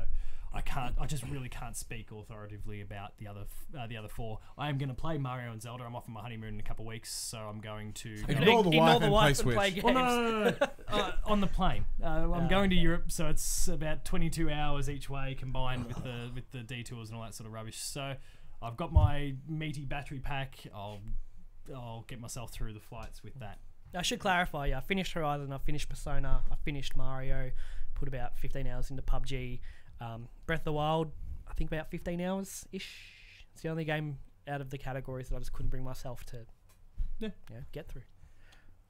I just really can't speak authoritatively about the other 4. I am going to play Mario and Zelda. I'm off on my honeymoon in a couple of weeks, so I'm going to ignore the wife and play Switch. Well, no. On the plane. I'm going to Europe, so it's about 22 hours each way combined with the detours and all that sort of rubbish. So I've got my meaty battery pack. I'll get myself through the flights with that. I should clarify, I finished Horizon, I finished Persona, I finished Mario, put about 15 hours into PUBG. Breath of the Wild, I think about 15 hours-ish. It's the only game out of the categories that I just couldn't bring myself to get through.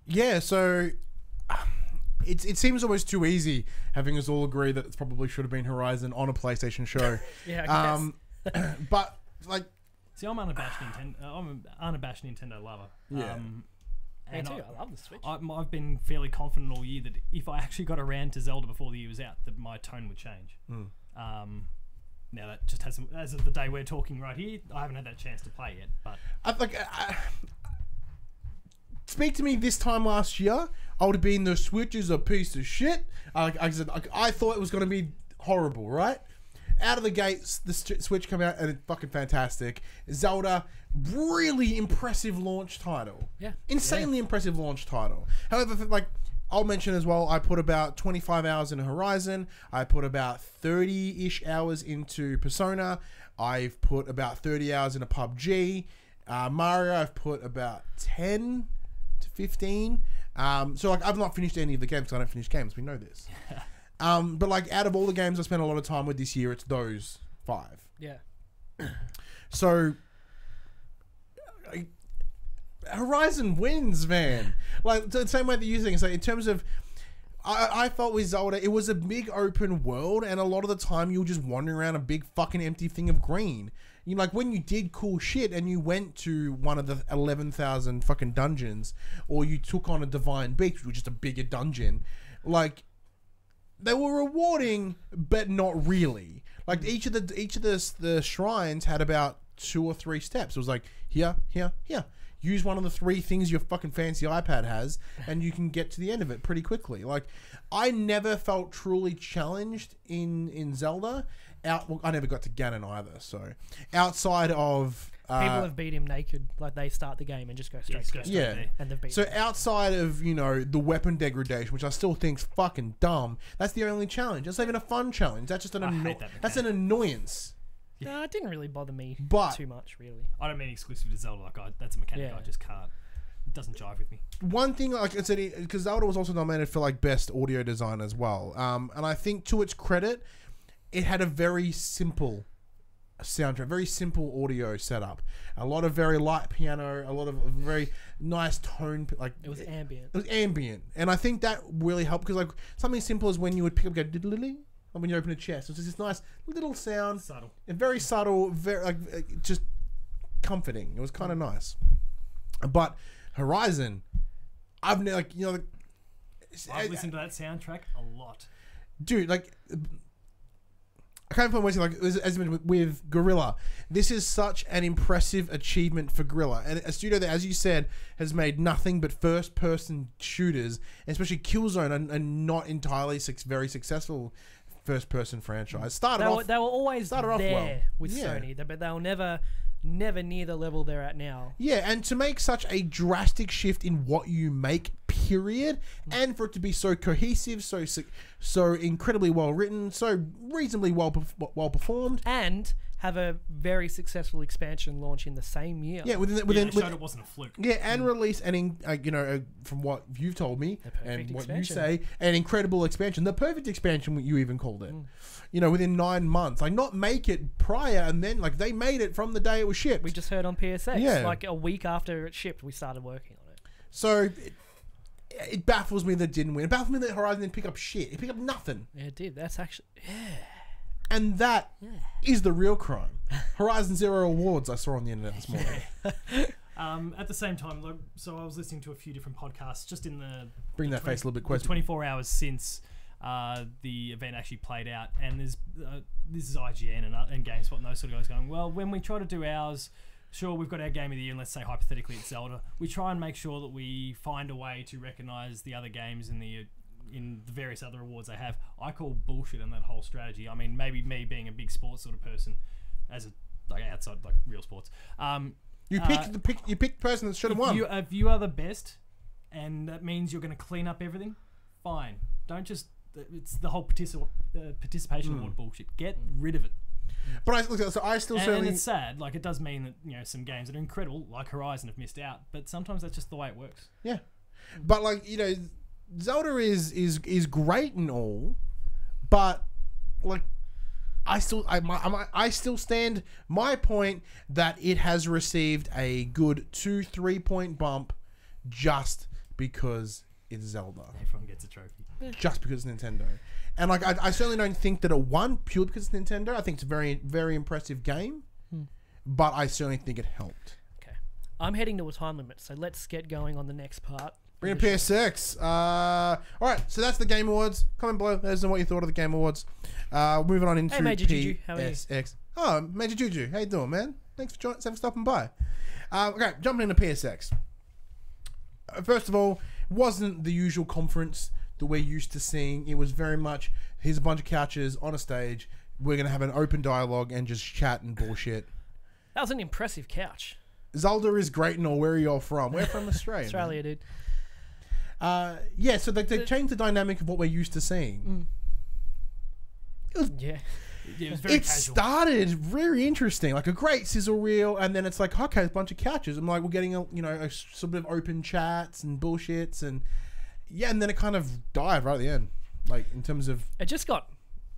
Yeah, so it seems almost too easy having us all agree that it probably should have been Horizon on a PlayStation show. Yeah, I guess. But, like... See, I'm an unabashed Nintendo lover. Yeah. Me too, I love the Switch. I've been fairly confident all year that if I actually got around to Zelda before the year was out, that my tone would change. Now that just hasn't, as of the day we're talking right here, I haven't had that chance to play yet. But speak to me this time last year, I would have been the Switch is a piece of shit. I thought it was going to be horrible, right? Out of the gates, the Switch came out and it's fucking fantastic. Zelda, really impressive launch title. Yeah. Insanely impressive launch title. However, I'll mention as well, I put about 25 hours in Horizon. I put about 30-ish hours into Persona. I've put about 30 hours into PUBG. Mario, I've put about 10 to 15. So I've not finished any of the games because I don't finish games. We know this. But out of all the games I spent a lot of time with this year, it's those 5. Yeah. So Horizon wins, man. Like the same way that you think. So in terms of I felt with Zelda, it was a big open world, and a lot of the time you were just wandering around a big fucking empty thing of green. You know, like when you did cool shit and you went to one of the 11,000 fucking dungeons, or you took on a Divine Beach, which was just a bigger dungeon, like they were rewarding, but not really. Like each of the shrines had about 2 or 3 steps. It was like here. Use one of the 3 things your fucking fancy iPad has, and you can get to the end of it pretty quickly. Like, I never felt truly challenged in Zelda. I never got to Ganon either. So, outside of people have beat him naked, like they start the game and just go straight to yeah. and they've beat So him. outside of the weapon degradation, which I still think's fucking dumb, that's the only challenge. That's not even a fun challenge. That's just that's an annoyance. No, it didn't really bother me too much, really. I don't mean exclusive to Zelda. Like, that's a mechanic I just can't. It doesn't jive with me. One thing, like I said, because Zelda was also nominated for like best audio design as well, and I think to its credit, it had a very simple soundtrack, very simple audio setup. A lot of very light piano, a lot of very nice tone. Like it was ambient. It was ambient, and I think that really helped because like something simple as when you would pick up, go diddly. When you open a chest, it's just this nice little sound, subtle, and very subtle, very like just comforting. It was kind of nice. But Horizon, I've never I've listened to that soundtrack a lot, dude. Like, I can't find like as you mentioned with Guerrilla. This is such an impressive achievement for Guerrilla, and a studio that, as you said, has made nothing but first-person shooters, and especially Killzone, and not entirely very successful first-person franchise. They were always there well with Sony, but they were never near the level they're at now. Yeah, and to make such a drastic shift in what you make, period, and for it to be so cohesive, so incredibly well written, so reasonably well performed, and have a very successful expansion launch in the same year. Yeah, within showed it wasn't a fluke. Yeah, and release from what you've told me and what you say, an incredible expansion, the perfect expansion, you even called it. Within 9 months, like not make it prior, and then like they made it from the day it was shipped. We just heard on PSX, Yeah. like a week after it shipped, we started working on it. So it baffles me that it didn't win. It baffles me that Horizon didn't pick up shit. It picked up nothing. Yeah, it did. That's actually And that is the real crime. Horizon Zero Awards I saw on the internet this morning. At the same time, so I was listening to a few different podcasts just in the... Bring that face a little bit closer. 24 hours since the event actually played out. And there's this is IGN and GameSpot and those sort of guys going, well, when we try to do ours, sure, we've got our game of the year, and let's say hypothetically it's Zelda. We try and make sure that we find a way to recognise the other games in the various other awards they have. I call bullshit on that whole strategy. I mean, maybe me being a big sports sort of person, as outside real sports. You pick the person that should have won. If you are the best, and that means you're going to clean up everything, fine. Don't just. It's the whole participation award bullshit. Get rid of it. But I still certainly. And it's sad. Like, it does mean that some games that are incredible, like Horizon, have missed out. But sometimes that's just the way it works. Yeah, but Zelda is great and all, but like I still stand my point that it has received a good 2-3 point bump just because it's Zelda. Everyone gets a trophy. Just because it's Nintendo. And like I certainly don't think that it won purely because it's Nintendo. I think it's a very, very impressive game. But I certainly think it helped. Okay. I'm heading to a time limit, so let's get going on the next part. Bring a PSX. Alright, so that's the Game Awards. Comment below. Let us know what you thought of the Game Awards. Moving on into Major Juju. How are you? PSX. Oh, Major Juju. How you doing, man? Thanks for stopping by. Okay, jumping into PSX. First of all, wasn't the usual conference that we're used to seeing. It was very much, here's a bunch of couches on a stage. We're going to have an open dialogue and just chat and bullshit. That was an impressive couch. Zelda is great and all. Where are you all from? We're from Australia. Australia, dude. Yeah, so they changed the dynamic of what we're used to seeing. It was, it was very casual. Started very interesting, like a great sizzle reel, and then it's like, okay, a bunch of couches. I'm like, we're getting a sort of open chats and bullshits, and and then it kind of died right at the end, like in terms of it just got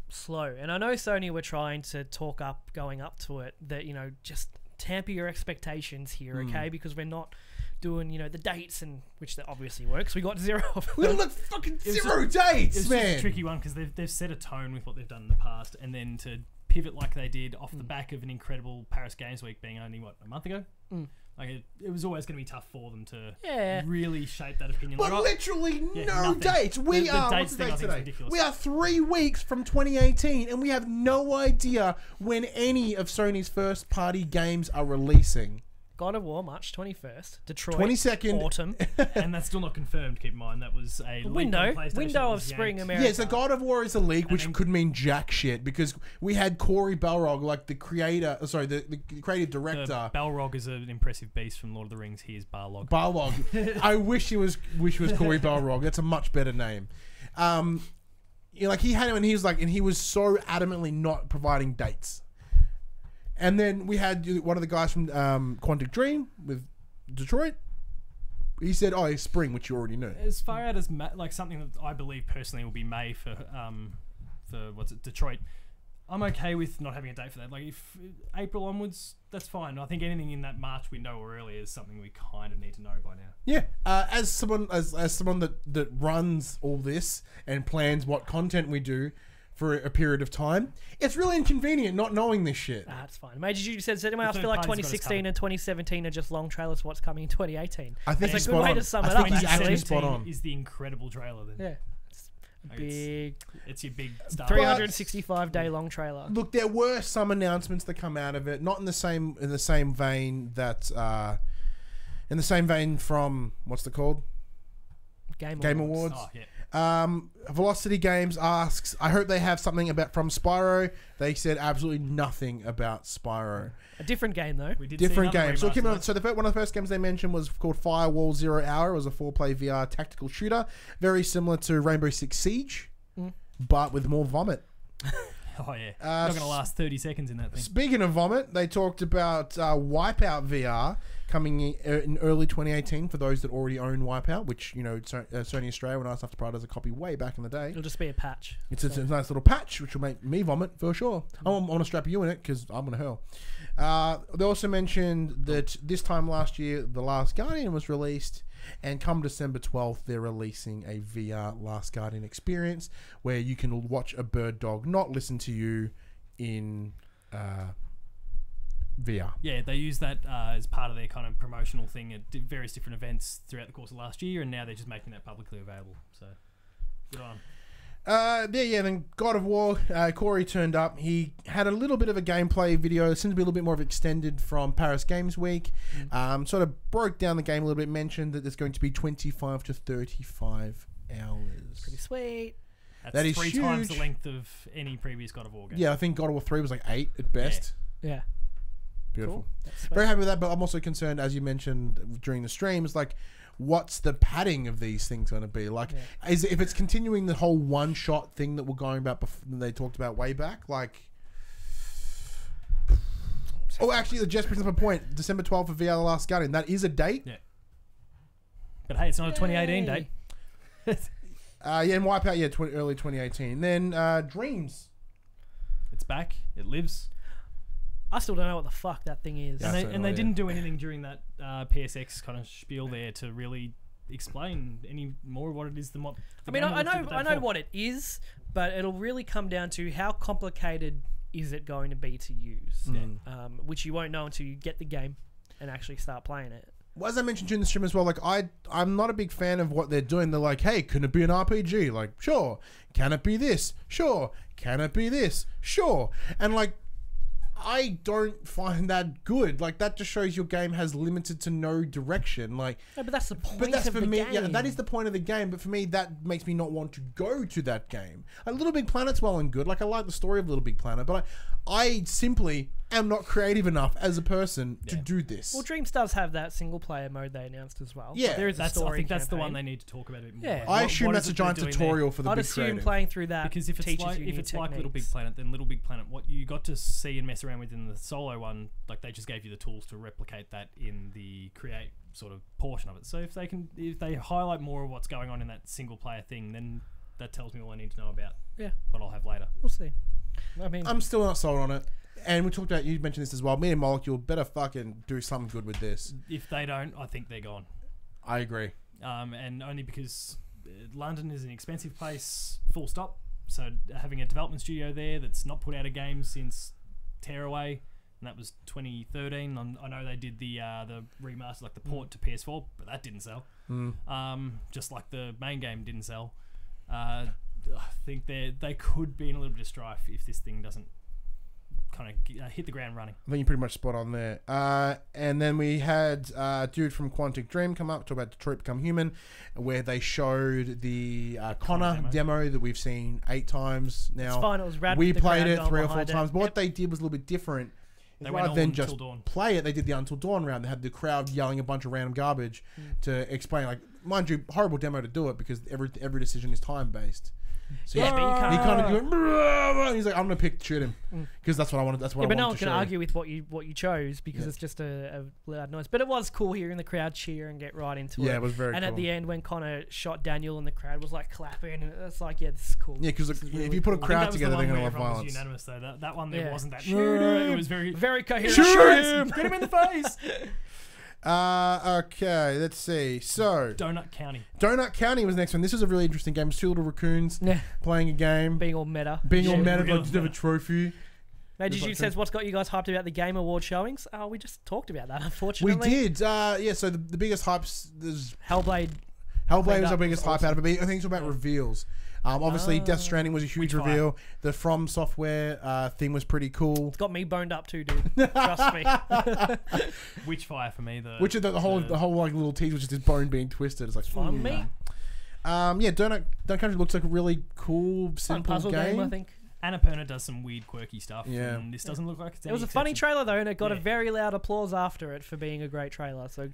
slow. And I know Sony were trying to talk up going up to it that just tamper your expectations here, okay? Because we're not doing, you know, the dates, and which that obviously works. We got 0 of them. We got like fucking 0 dates, It's man. just a tricky one because they've set a tone with what they've done in the past, and then to pivot like they did off the back of an incredible Paris Games Week being only, a month ago? Like it was always going to be tough for them to really shape that opinion. But like, literally no nothing. dates. We The are, dates what's the thing I date think is today? ridiculous. We are 3 weeks from 2018 and we have no idea when any of Sony's first party games are releasing. God of War, March 21st. Detroit, 22nd. autumn. and that's still not confirmed, keep in mind. That was a leak on window PlayStation that of was spring yanked. America. Yeah, so God of War is a leak, which then- could mean jack shit because we had Corey Balrog, like the creator, the creative director. Balrog is an impressive beast from Lord of the Rings. He is Balrog. Balrog. I wish he was Corey Balrog. That's a much better name. You know, like he had him, and he was so adamantly not providing dates. And then we had one of the guys from Quantic Dream with Detroit. He said, "Oh, it's spring," which you already knew. As far out as like something that I believe personally will be May for Detroit. I'm okay with not having a date for that. Like if April onwards, that's fine. I think anything in that March window or earlier is something we kind of need to know by now. Yeah, as someone that runs all this and plans what content we do for a period of time, it's really inconvenient not knowing this shit. That's fine. Mate, did you said anyone else third feel like party's got us 2016 and 2017 are just long trailers for what's coming in 2018? I think It's he's a good spot way on. to sum I it think up, he's actually. actually spot on. Is the incredible trailer then? Yeah. It's a Like big It's your big star. 365-day long trailer. Look, there were some announcements that come out of it, not in the same vein that in the same vein from what's it called? Game Awards. Oh, yeah. Velocity Games asks, I hope they have something from Spyro. They said absolutely nothing about Spyro. A different game, though. We did see Different another game. So, remaster. one of the first games they mentioned was called Firewall 0 Hour. It was a 4-player VR tactical shooter, very similar to Rainbow Six Siege, but with more vomit. Oh yeah, not going to last 30 seconds in that thing. Speaking of vomit, they talked about Wipeout VR coming in early 2018 for those that already own Wipeout, which, you know, Sony Australia when I was after Pride as a copy way back in the day. It'll just be a patch. It's a nice little patch which will make me vomit for sure. I want to strap you in it because I'm going to hurl. They also mentioned that this time last year, The Last Guardian was released, and come December 12th, they're releasing a VR Last Guardian experience where you can watch a bird dog not listen to you in VR. Yeah, they used that as part of their kind of promotional thing at various different events throughout the course of last year, and now they're just making that publicly available. So, good on. Then God of War, Corey turned up. He had a little bit of a gameplay video. It seems to be a little bit more of extended from Paris Games Week. Sort of broke down the game a little bit, mentioned that there's going to be 25 to 35 hours. Pretty sweet. That is 3 times the huge. length of any previous God of War game. Yeah, I think God of War 3 was like 8 at best. Yeah. Beautiful. That's Very happy with that, but I'm also concerned, as you mentioned during the stream, is like, what's the padding of these things going to be? Like, if it's continuing the whole one-shot thing that we're going about before, they talked about way back, like... Oh, actually, it just brings up a point. December 12th for VR The Last Guardian. That is a date. Yeah. But hey, it's not a 2018 date. And Wipeout, early 2018. Then Dreams. It's back. It lives. I still don't know what the fuck that thing is. Yeah. And they didn't do anything during that PSX kind of spiel there to really explain any more what it is than what. I mean, I know what it is, but it'll really come down to how complicated is it going to be to use, which you won't know until you get the game and actually start playing it. Well, as I mentioned during the stream as well, like I'm not a big fan of what they're doing. They're like, hey, can it be an RPG? Like, sure. Can it be this? Sure. Can it be this? Sure. And like, I don't find that good. Like, that just shows your game has limited to no direction. Like, No, but that's the point but that's of for the me. game. Yeah, that is the point of the game. But for me, that makes me not want to go to that game. Little Big Planet's well and good. Like, I like the story of Little Big Planet, but I simply am not creative enough as a person to do this. Well, Dreams does have that single-player mode they announced as well. Yeah. But there is a I story think that's the one campaign. they need to talk about a bit more. Yeah. Like, I what assume that's is a it giant they're doing there? tutorial for the I'd big assume creative. playing through that Because if it's teaches like you if new it's like Little Big techniques. Planet, then Little Big Planet, what you got to see and mess around with in the solo one, like they just gave you the tools to replicate that in the create sort of portion of it. So if they highlight more of what's going on in that single player thing, then that tells me all I need to know about. Yeah. What I'll have later. We'll see. I mean, I'm still not sold on it. And we talked about, you mentioned this as well, Media Molecule better fucking do something good with this. If they don't, I think they're gone. I agree. And only because London is an expensive place, full stop. So having a development studio there that's not put out a game since Tearaway, and that was 2013. I know they did the remaster, like the port to PS4, but that didn't sell. Just like the main game didn't sell. I think they could be in a little bit of strife if this thing doesn't kind of hit the ground running. I think you're pretty much spot on there. And then we had dude from Quantic Dream come up, talk about Detroit Become Human, where they showed the Connor demo that we've seen 8 times now. It's fine, it was rad. We played it 3 or 4 times, but what they did was a little bit different. Rather than just play it, they did the Until Dawn round. They had the crowd yelling a bunch of random garbage to explain, like, mind you, horrible demo to do it because every decision is time based. So yeah, but you can't. He kind of went, he's like, I'm gonna shoot him because that's what I wanted. That's what I wanted to show. But no one can argue with what you chose because it's just a loud noise. But it was cool hearing the crowd cheer and get right into it. Yeah, it was very. And cool. at the end, when Connor shot Daniel and the crowd was like clapping, and it's like, yeah, this is cool. Yeah, because if you put a crowd together, they're gonna love violence. Was unanimous though. That one there wasn't that. It was very coherent. Shoot him! Get him in the face. Okay, let's see. So Donut County was the next one. This was a really interesting game. It's 2 little raccoons playing a game, being all meta, like just have a trophy. Maggie says, "What's got you guys hyped about the Game Award showings?" Oh, we just talked about that. Unfortunately, we did. Yeah. So the biggest hypes, there's Hellblade. Hellblade was our biggest hype out of it. I think it's about reveals. Obviously, Death Stranding was a huge reveal. The From Software thing was pretty cool. It's got me boned up too, dude. Trust me. Witchfire for me. The whole like little tease was just his bone being twisted. It's like fun me. Yeah, Donut Country looks like a really cool, simple puzzle game. I think. Annapurna does some weird, quirky stuff. Yeah. And this doesn't look like it's. It was a funny trailer though, and it got a very loud applause after it for being a great trailer. So.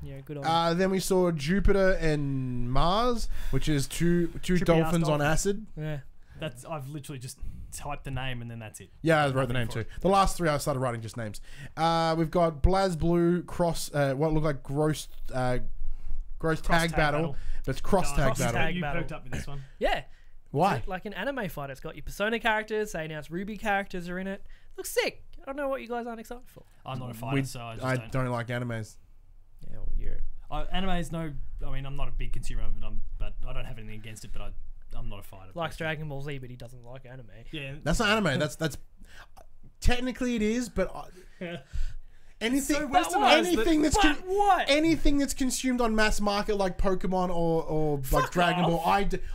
Yeah, good on then we saw Jupiter and Mars, which is two dolphins on acid. Yeah. I've literally just typed the name and then that's it. Yeah, I wrote the name too. The last 3 I started writing just names. We've got BlazBlue Cross, what looked like gross tag battle. But it's cross tag battle. You poked up with this one. Yeah. Why? It's like an anime fight. It's got your Persona characters. They announced Ruby characters are in it. Looks sick. I don't know what you guys aren't excited for. I'm not a fighter, so I don't like animes. Yeah, well, anime is no. I mean, I'm not a big consumer of it, but I don't have anything against it. But I'm not a fighter. Likes Dragon Ball Z, but he doesn't like anime. Yeah, that's not anime. That's technically it is, but anything that's consumed on mass market like Pokemon or like Dragon Ball,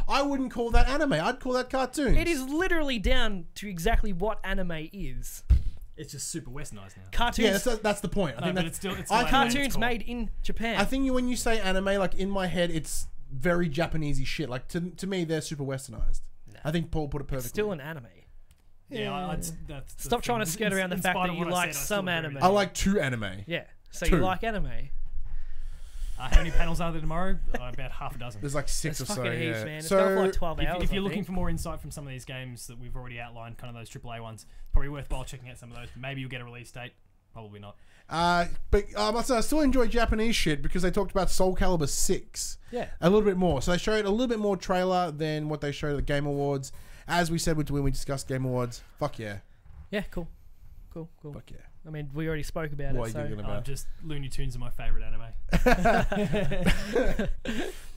I wouldn't call that anime. I'd call that cartoon. It is literally down to exactly what anime is. It's just super westernized now. Cartoons. Yeah, that's the point. I think it's still cartoons made in Japan. I think when you say anime, like in my head, it's very Japanesey shit. Like to me, they're super westernized. No. I think Paul put it perfectly. It's still an anime. Yeah, stop trying to skirt around the fact that you like some anime. I like 2 anime. Yeah, so you like anime. How many panels are there tomorrow? About half a dozen. There's like 6 or so. Heaps, man. It's got like 12 hours. If you're looking for more insight from some of these games that we've already outlined, kind of those AAA ones, probably worthwhile checking out some of those. Maybe you'll get a release date. Probably not. But I still enjoy Japanese shit because they talked about Soul Calibur 6. Yeah. A little bit more. So they showed a little bit more trailer than what they showed at the Game Awards. As we said when we discussed Game Awards, fuck yeah. Yeah, cool. Fuck yeah. I mean, we already spoke about what it. Are you giggling about? Just Looney Tunes are my favourite anime.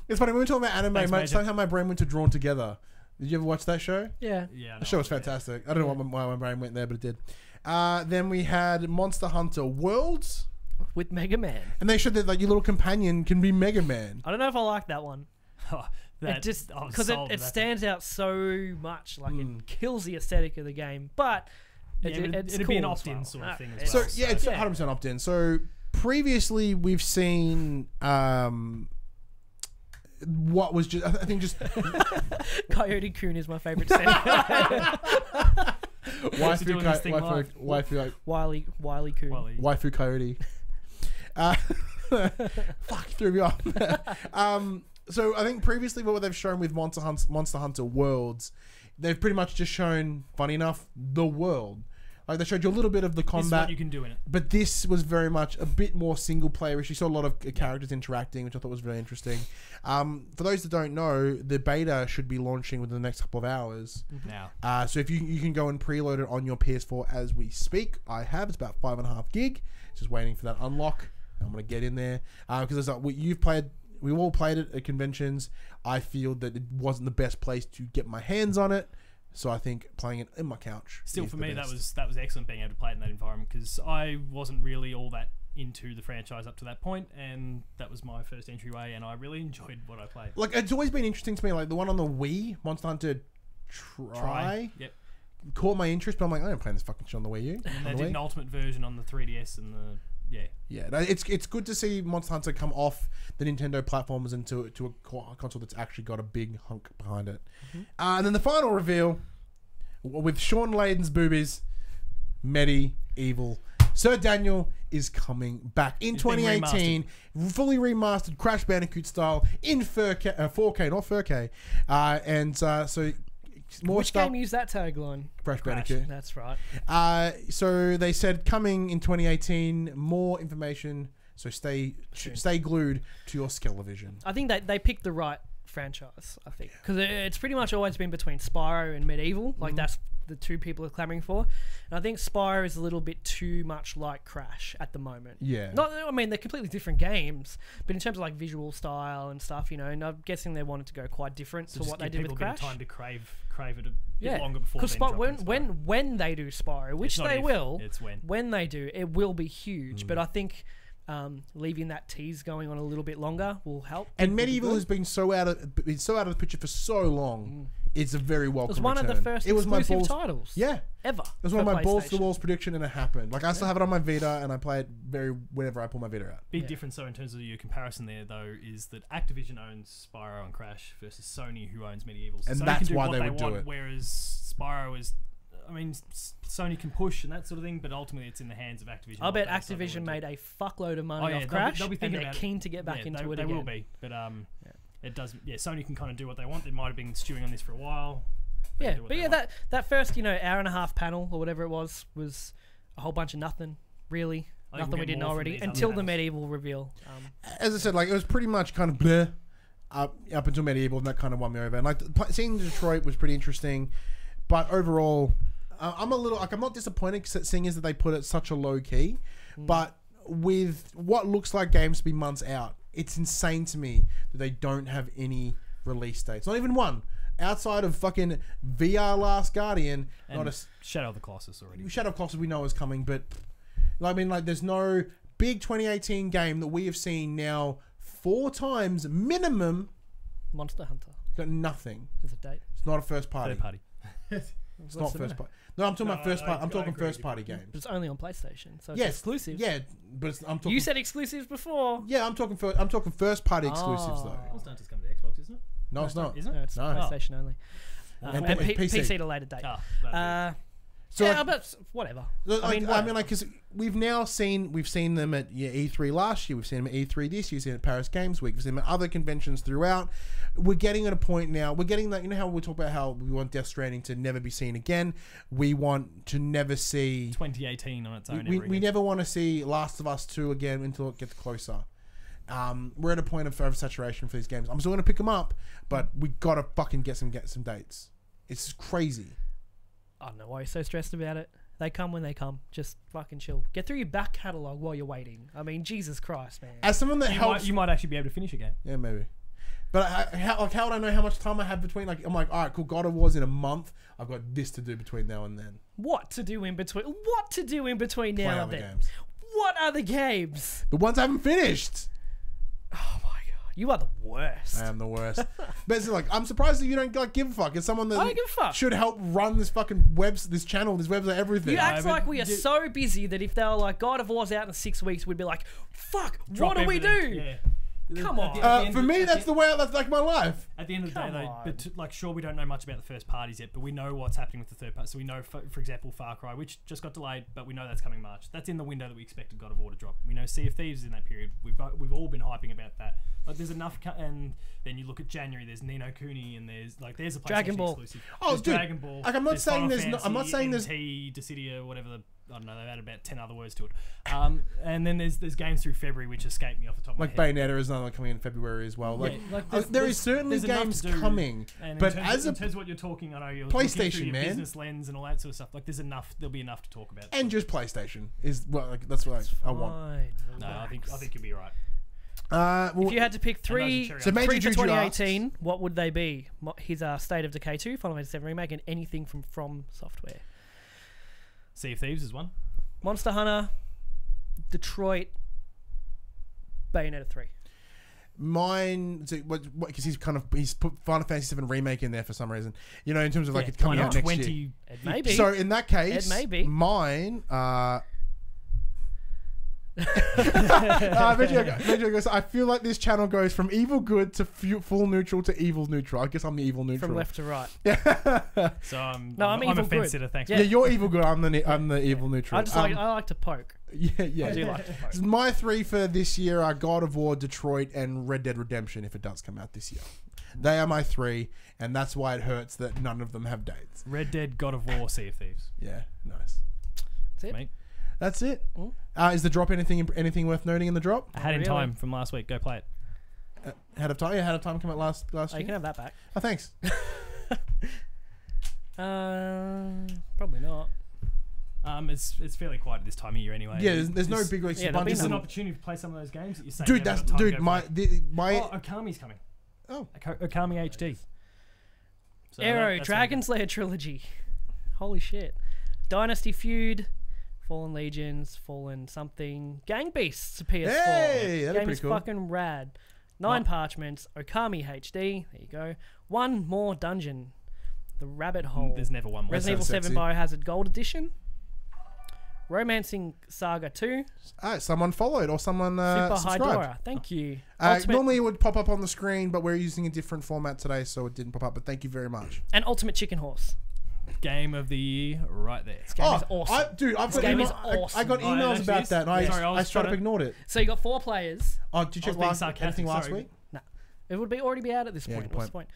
It's funny, when we were talking about anime, somehow my brain went to Drawn Together. Did you ever watch that show? Yeah. The show was fantastic. I don't know why my brain went there, but it did. Then we had Monster Hunter Worlds. With Mega Man. And they showed that like, your little companion can be Mega Man. I don't know if I like that one. Because it stands out so much. Like, it kills the aesthetic of the game. But... it'd cool be an opt-in sort of thing as well. So yeah, it's 100% opt-in. So previously we've seen what was just I think just Coyote Kun is my favorite setting. Wily Kun. Waifu Coyote. Fuck, threw me off. So I think previously what they've shown with Monster Hunter Worlds, they've pretty much just shown, funny enough, the world. Like they showed you a little bit of the This is combat. what you can do in it. But this was very much a bit more single player-ish. You saw a lot of characters interacting, which I thought was really interesting. For those that don't know, the beta should be launching within the next couple of hours. Now, So if you can go and preload it on your PS4 as we speak. I have. It's about 5.5 gig. Just waiting for that unlock. I'm going to get in there. Because we've all played it at conventions. I feel that it wasn't the best place to get my hands on it. So I think playing it in my couch. still is for the me, best. that was excellent being able to play it in that environment because I wasn't really all that into the franchise up to that point, and that was my first entryway, and I really enjoyed what I played. Like, it's always been interesting to me, like the one on the Wii, Monster Hunter Try. Yep. Caught my interest, but I'm like, I ain't playing this fucking shit on the Wii U. And they did an ultimate version on the 3DS and the Yeah, it's good to see Monster Hunter come off the Nintendo platforms into a console that's actually got a big hunk behind it. And then the final reveal with Sean Layden's boobies, Medieval. Sir Daniel is coming back in 2018, fully remastered Crash Bandicoot style in 4K, not 4K, so more Which stuff. game used that tagline? Crash Bandicoot. That's right. So they said coming in 2018, more information. So stay glued to your Skelevision. I think they picked the right franchise, I think. Because it's pretty much always been between Spyro and Medieval. Like, that's the two people are clamoring for. And I think Spyro is a little bit too much like Crash at the moment. Yeah. They're completely different games, but in terms of like visual style and stuff, and I'm guessing they wanted to go quite different to what they did with Crash. Time to crave it a bit longer before. Because when they do Spyro, which they will, it's when they do, it will be huge. But I think leaving that tease going on a little bit longer will help. And Medieval has been so out of the picture for so long. It's a very welcome. It was one return. of the first it was exclusive my titles. Yeah, ever. It was one of my balls to the PlayStation. walls prediction, and it happened. Like I still have it on my Vita, and I play it whenever I pull my Vita out. Big difference though in terms of your comparison there though is that Activision owns Spyro and Crash versus Sony who owns Medieval. So And Sony that's can do why what they would do it. Whereas Spyro is, Sony can push and that sort of thing, but ultimately it's in the hands of Activision. I bet what they decide Activision they made want a fuckload of money off to. Crash, They'll be and thinking they're about keen to get back into it again. They will be, but it does. Yeah, Sony can kind of do what they want. They might have been stewing on this for a while. Yeah, but yeah, that first hour and a half panel or whatever it was a whole bunch of nothing really. I think Nothing we we'll get didn't more from already these until other the panels. Medieval reveal. As I said, like it was pretty much kind of bleh up until Medieval, and that kind of won me over. And like seeing Detroit was pretty interesting, but overall, I'm a little I'm not disappointed, seeing as that they put it such a low key, but with what looks like games to be months out, it's insane to me that they don't have any release dates. Not even one. Outside of fucking VR Last Guardian, And not a Shadow of the Colossus already. Shadow of Colossus we know is coming, but there's no big 2018 game that we have seen now 4 times minimum. Monster Hunter. Got nothing. There's a date. It's not a first party. Third party. It's not first party. No, I'm talking about first party. I'm talking agree first with party But games. it's only on PlayStation, so it's Yes, exclusive. Yeah, but I'm talking. You said exclusives before. Yeah, I'm talking first party exclusives though. Monster Hunter's coming to Xbox, isn't it? No, it's not. Isn't No, it? it's No. PlayStation only. And And PC. PC at a later date. So Yeah, like- but whatever. Because we've seen them at E3 last year, we've seen them at E3 this year, we've seen them at Paris Games Week, we've seen them at other conventions throughout. We're getting at a point now. We're getting that. You know how we talk about how we want Death Stranding to never be seen again. We want to never see 2018 on its own. We never want to see Last of Us 2 again until it gets closer. We're at a point of oversaturation for these games. I'm still going to pick them up, but we got to fucking get some dates. It's crazy. I don't know why you're so stressed about it. They come when they come. Just fucking chill. Get through your back catalogue while you're waiting. I mean, Jesus Christ, man. As someone that helps... You might actually be able to finish a game. Yeah, maybe. But how would I know how much time I have between? Like, I'm like, all right, cool. God of War's in a month. I've got this to do between now and then. What to do in between? What to do in between Play now and other then? games. What other games? The ones I haven't finished. Oh my god, you are the worst. I am the worst. But it's like, I'm surprised that you don't like give a fuck. It's someone that I don't give a fuck. should help run this fucking this channel, this website, everything. You act but like we are so busy that if they were like God of War's out in 6 weeks, we'd be like, fuck, what do we do? Yeah. Come on. For me, that's like my life. At the end of the day, Come though, on. but like, sure, we don't know much about the first parties yet, but we know what's happening with the third party. So we know, for example, Far Cry, which just got delayed, but we know that's coming March. That's in the window that we expected God of War to drop. We know Sea of Thieves is in that period. We've all been hyping about that. Like, there's enough, and then you look at January. There's Ni no Kuni, and there's a PlayStation Dragon Ball. exclusive. Oh, There's dude, Dragon Ball. like, I'm not saying Final there's no- I'm not Fantasy, saying there's- NT, Dissidia, whatever I don't know. They've added about 10 other words to it. And then there's games through February which escape me off the top of my Like head. Bayonetta is another one coming in February as well. Like, Yeah, like there is certainly there's enough games to do. coming, And but in as terms of what you're talking, I know you're PlayStation, looking through your man. business lens and all that sort of stuff. Like, there's enough. There'll be enough to talk about. and just PlayStation is like that's what I want. Fine, no, I think relax. you'll be right. Well, If you had to pick And those are three, cherry So Major three for Juju 2018, what would they be? His State of Decay 2, Final Fantasy 7 Remake, and anything from Software. Sea of Thieves is one. Monster Hunter, Detroit, Bayonetta 3. mine, because he's put Final Fantasy 7 Remake in there for some reason. You know, in terms of like Yeah, it's coming Like out next 20. year. It may be. So in that case, It may be. mine. I feel like this channel goes from evil good to full neutral to evil neutral. I guess I'm the evil neutral. From left to right. So I'm I'm a evil fence good. sitter. Thanks. Yeah, you're evil good. I'm the evil neutral. I like to poke. Yeah. I do like to poke. My three for this year are God of War, Detroit, and Red Dead Redemption. If it does come out this year, they are my three, and that's why it hurts that none of them have dates. Red Dead, God of War, Sea of Thieves. Yeah, nice. That's it. Mate. That's it. Is the drop anything worth noting in the drop? I had in Really? time from last week. Go play it. Ahead of time. Yeah, ahead of time. Come out last Oh, you year. can have that back. Oh, thanks. Probably not. It's fairly quiet at this time of year anyway. Yeah, there's no big release. yeah, there'll be This is an none. opportunity to play some of those games that you say. Dude, that's my. Oh, Okami's coming. Oh. Okami HD. So Arrow, that's Dragon Slayer Trilogy. Holy shit. Dynasty Feud, Fallen Legions, Fallen something, Gang Beasts to PS4. Hey, that'd be Game pretty is cool. fucking rad. 9 Parchments, Okami HD. There you go. One more dungeon. The Rabbit Hole. There's never one more. Resident Evil so 7 sexy. Biohazard Gold Edition. Romancing Saga 2. Someone followed or someone Super subscribed. Hydora. Thank you. Ultimate, Normally it would pop up on the screen, but we're using a different format today, so it didn't pop up. But thank you very much. and Ultimate Chicken Horse. Game of the year right there. This game is awesome. I've got game is emails. I got awesome. Oh, it emails actually about is? that, and I Sorry, I was straight up trying to- ignored it. So you got 4 players. Oh, did you check being anything sarcastic, last sorry. week? No, it would already be out at this Yeah, point. good What's the point?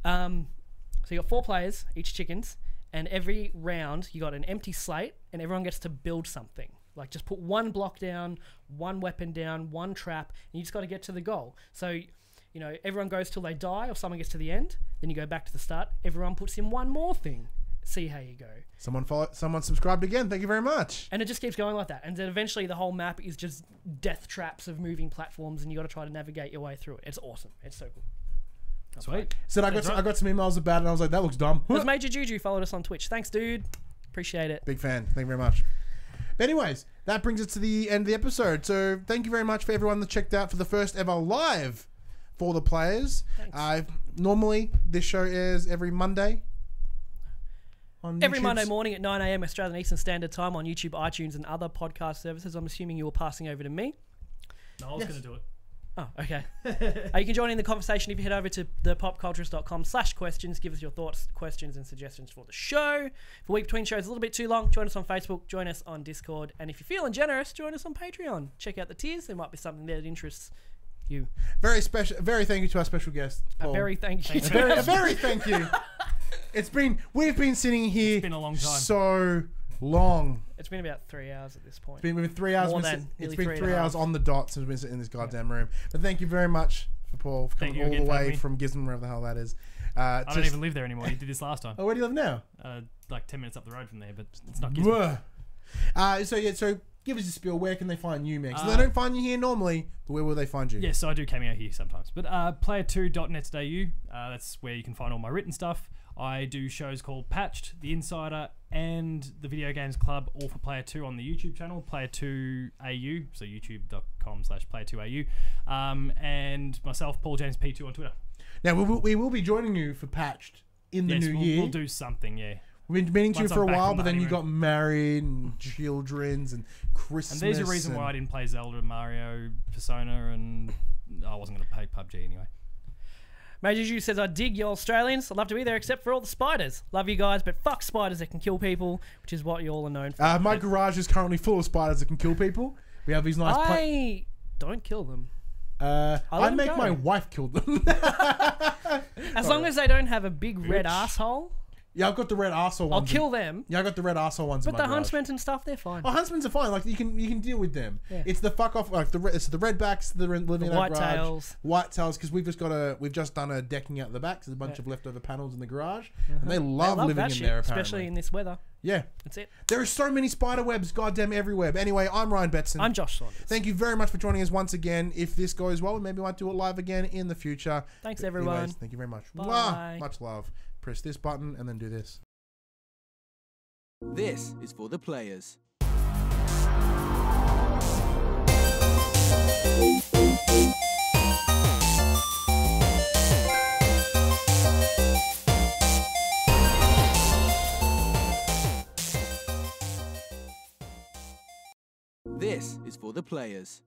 So you got 4 players, each chickens, and every round you got an empty slate, and everyone gets to build something. Like just put one block down, one weapon down, one trap, and you just got to get to the goal. So, you know, everyone goes till they die, or someone gets to the end. Then you go back to the start. Everyone puts in one more thing. See how you go. Someone subscribed again. Thank you very much. And it just keeps going like that. And then eventually the whole map is just death traps of moving platforms, and you got to try to navigate your way through it. It's awesome. It's so cool. Sweet. So I got some emails about it, and I was like, that looks dumb. There's Major Juju followed us on Twitch. Thanks, dude. Appreciate it. Big fan. Thank you very much. But anyways, that brings us to the end of the episode. So thank you very much for everyone that checked out for the first ever live for the players. Thanks. Normally, this show airs every Monday. On Every YouTube's- Monday morning at 9 a.m. Australian Eastern Standard Time on YouTube, iTunes, and other podcast services. I'm assuming you were passing over to me. No, I was going to do it. Oh, okay. You can join in the conversation if you head over to the popculturist.com/questions. Give us your thoughts, questions, and suggestions for the show. If the week between shows is a little bit too long, join us on Facebook, join us on Discord, and if you're feeling generous, join us on Patreon. Check out the tiers. There might be something there that interests you. Very special. Very thank you to our special guest, Paul. A very thank you. a very thank you. We've been sitting here. It's been a long time. So long. It's been about 3 hours at this point. It's been 3 hours. More It's than nearly been 3 3 and a hours half. on the dot since we've been sitting in this goddamn room. But thank you very much for Paul for Thank coming you all again the for having way me. from Gisborne, wherever the hell that is. I don't even live there anymore. You did this last time. Oh, where do you live now? Like 10 minutes up the road from there, but it's not Gisborne. So give us a spiel. Where can they find you, man? 'Cause they don't find you here normally, but where will they find you? Yes, I do cameo here sometimes. But player2.net.au, that's where you can find all my written stuff. I do shows called Patched, The Insider, and the Video Games Club, all for Player 2 on the YouTube channel, Player2AU, so youtube.com/Player2AU, and myself, Paul James P2 on Twitter. Now, we will be joining you for Patched in the new year. We'll do something, yeah. We've been meaning to Once for a I'm back while, from but the then you honeymoon. got married and children's and Christmas. And there's a reason why I didn't play Zelda, Mario, Persona, and I wasn't going to pay PUBG anyway. Major Juju says, I dig you Australians. I'd love to be there except for all the spiders. Love you guys, but fuck spiders that can kill people, which is what you all are known for. My garage is currently full of spiders that can kill people. We have these nice... I don't kill them. I make my wife kill them. As long as they don't have a big red asshole. Yeah, I've got the red arsehole ones. I'll kill them. Yeah, I got the red arsehole ones. But in my the garage. huntsmen and stuff, they're fine. Oh, huntsmen are fine. Like you can deal with them. Yeah. It's the fuck off. Like it's the redbacks that are living in our garage. Whitetails. Whitetails, because we've just done a decking out the back. So there's a bunch of leftover panels in the garage, and they love living that in shit, there. Apparently, especially in this weather. Yeah, That's it. there are so many spider webs, goddamn everywhere. But anyway, I'm Ryan Betson. I'm Josh Saunders. Thank you very much for joining us once again. If this goes well, we maybe might do it live again in the future. Thanks, But everyone. Anyways, thank you very much. Bye. Mwah. Much love. Press this button and then do this. This is for the players. This is for the players.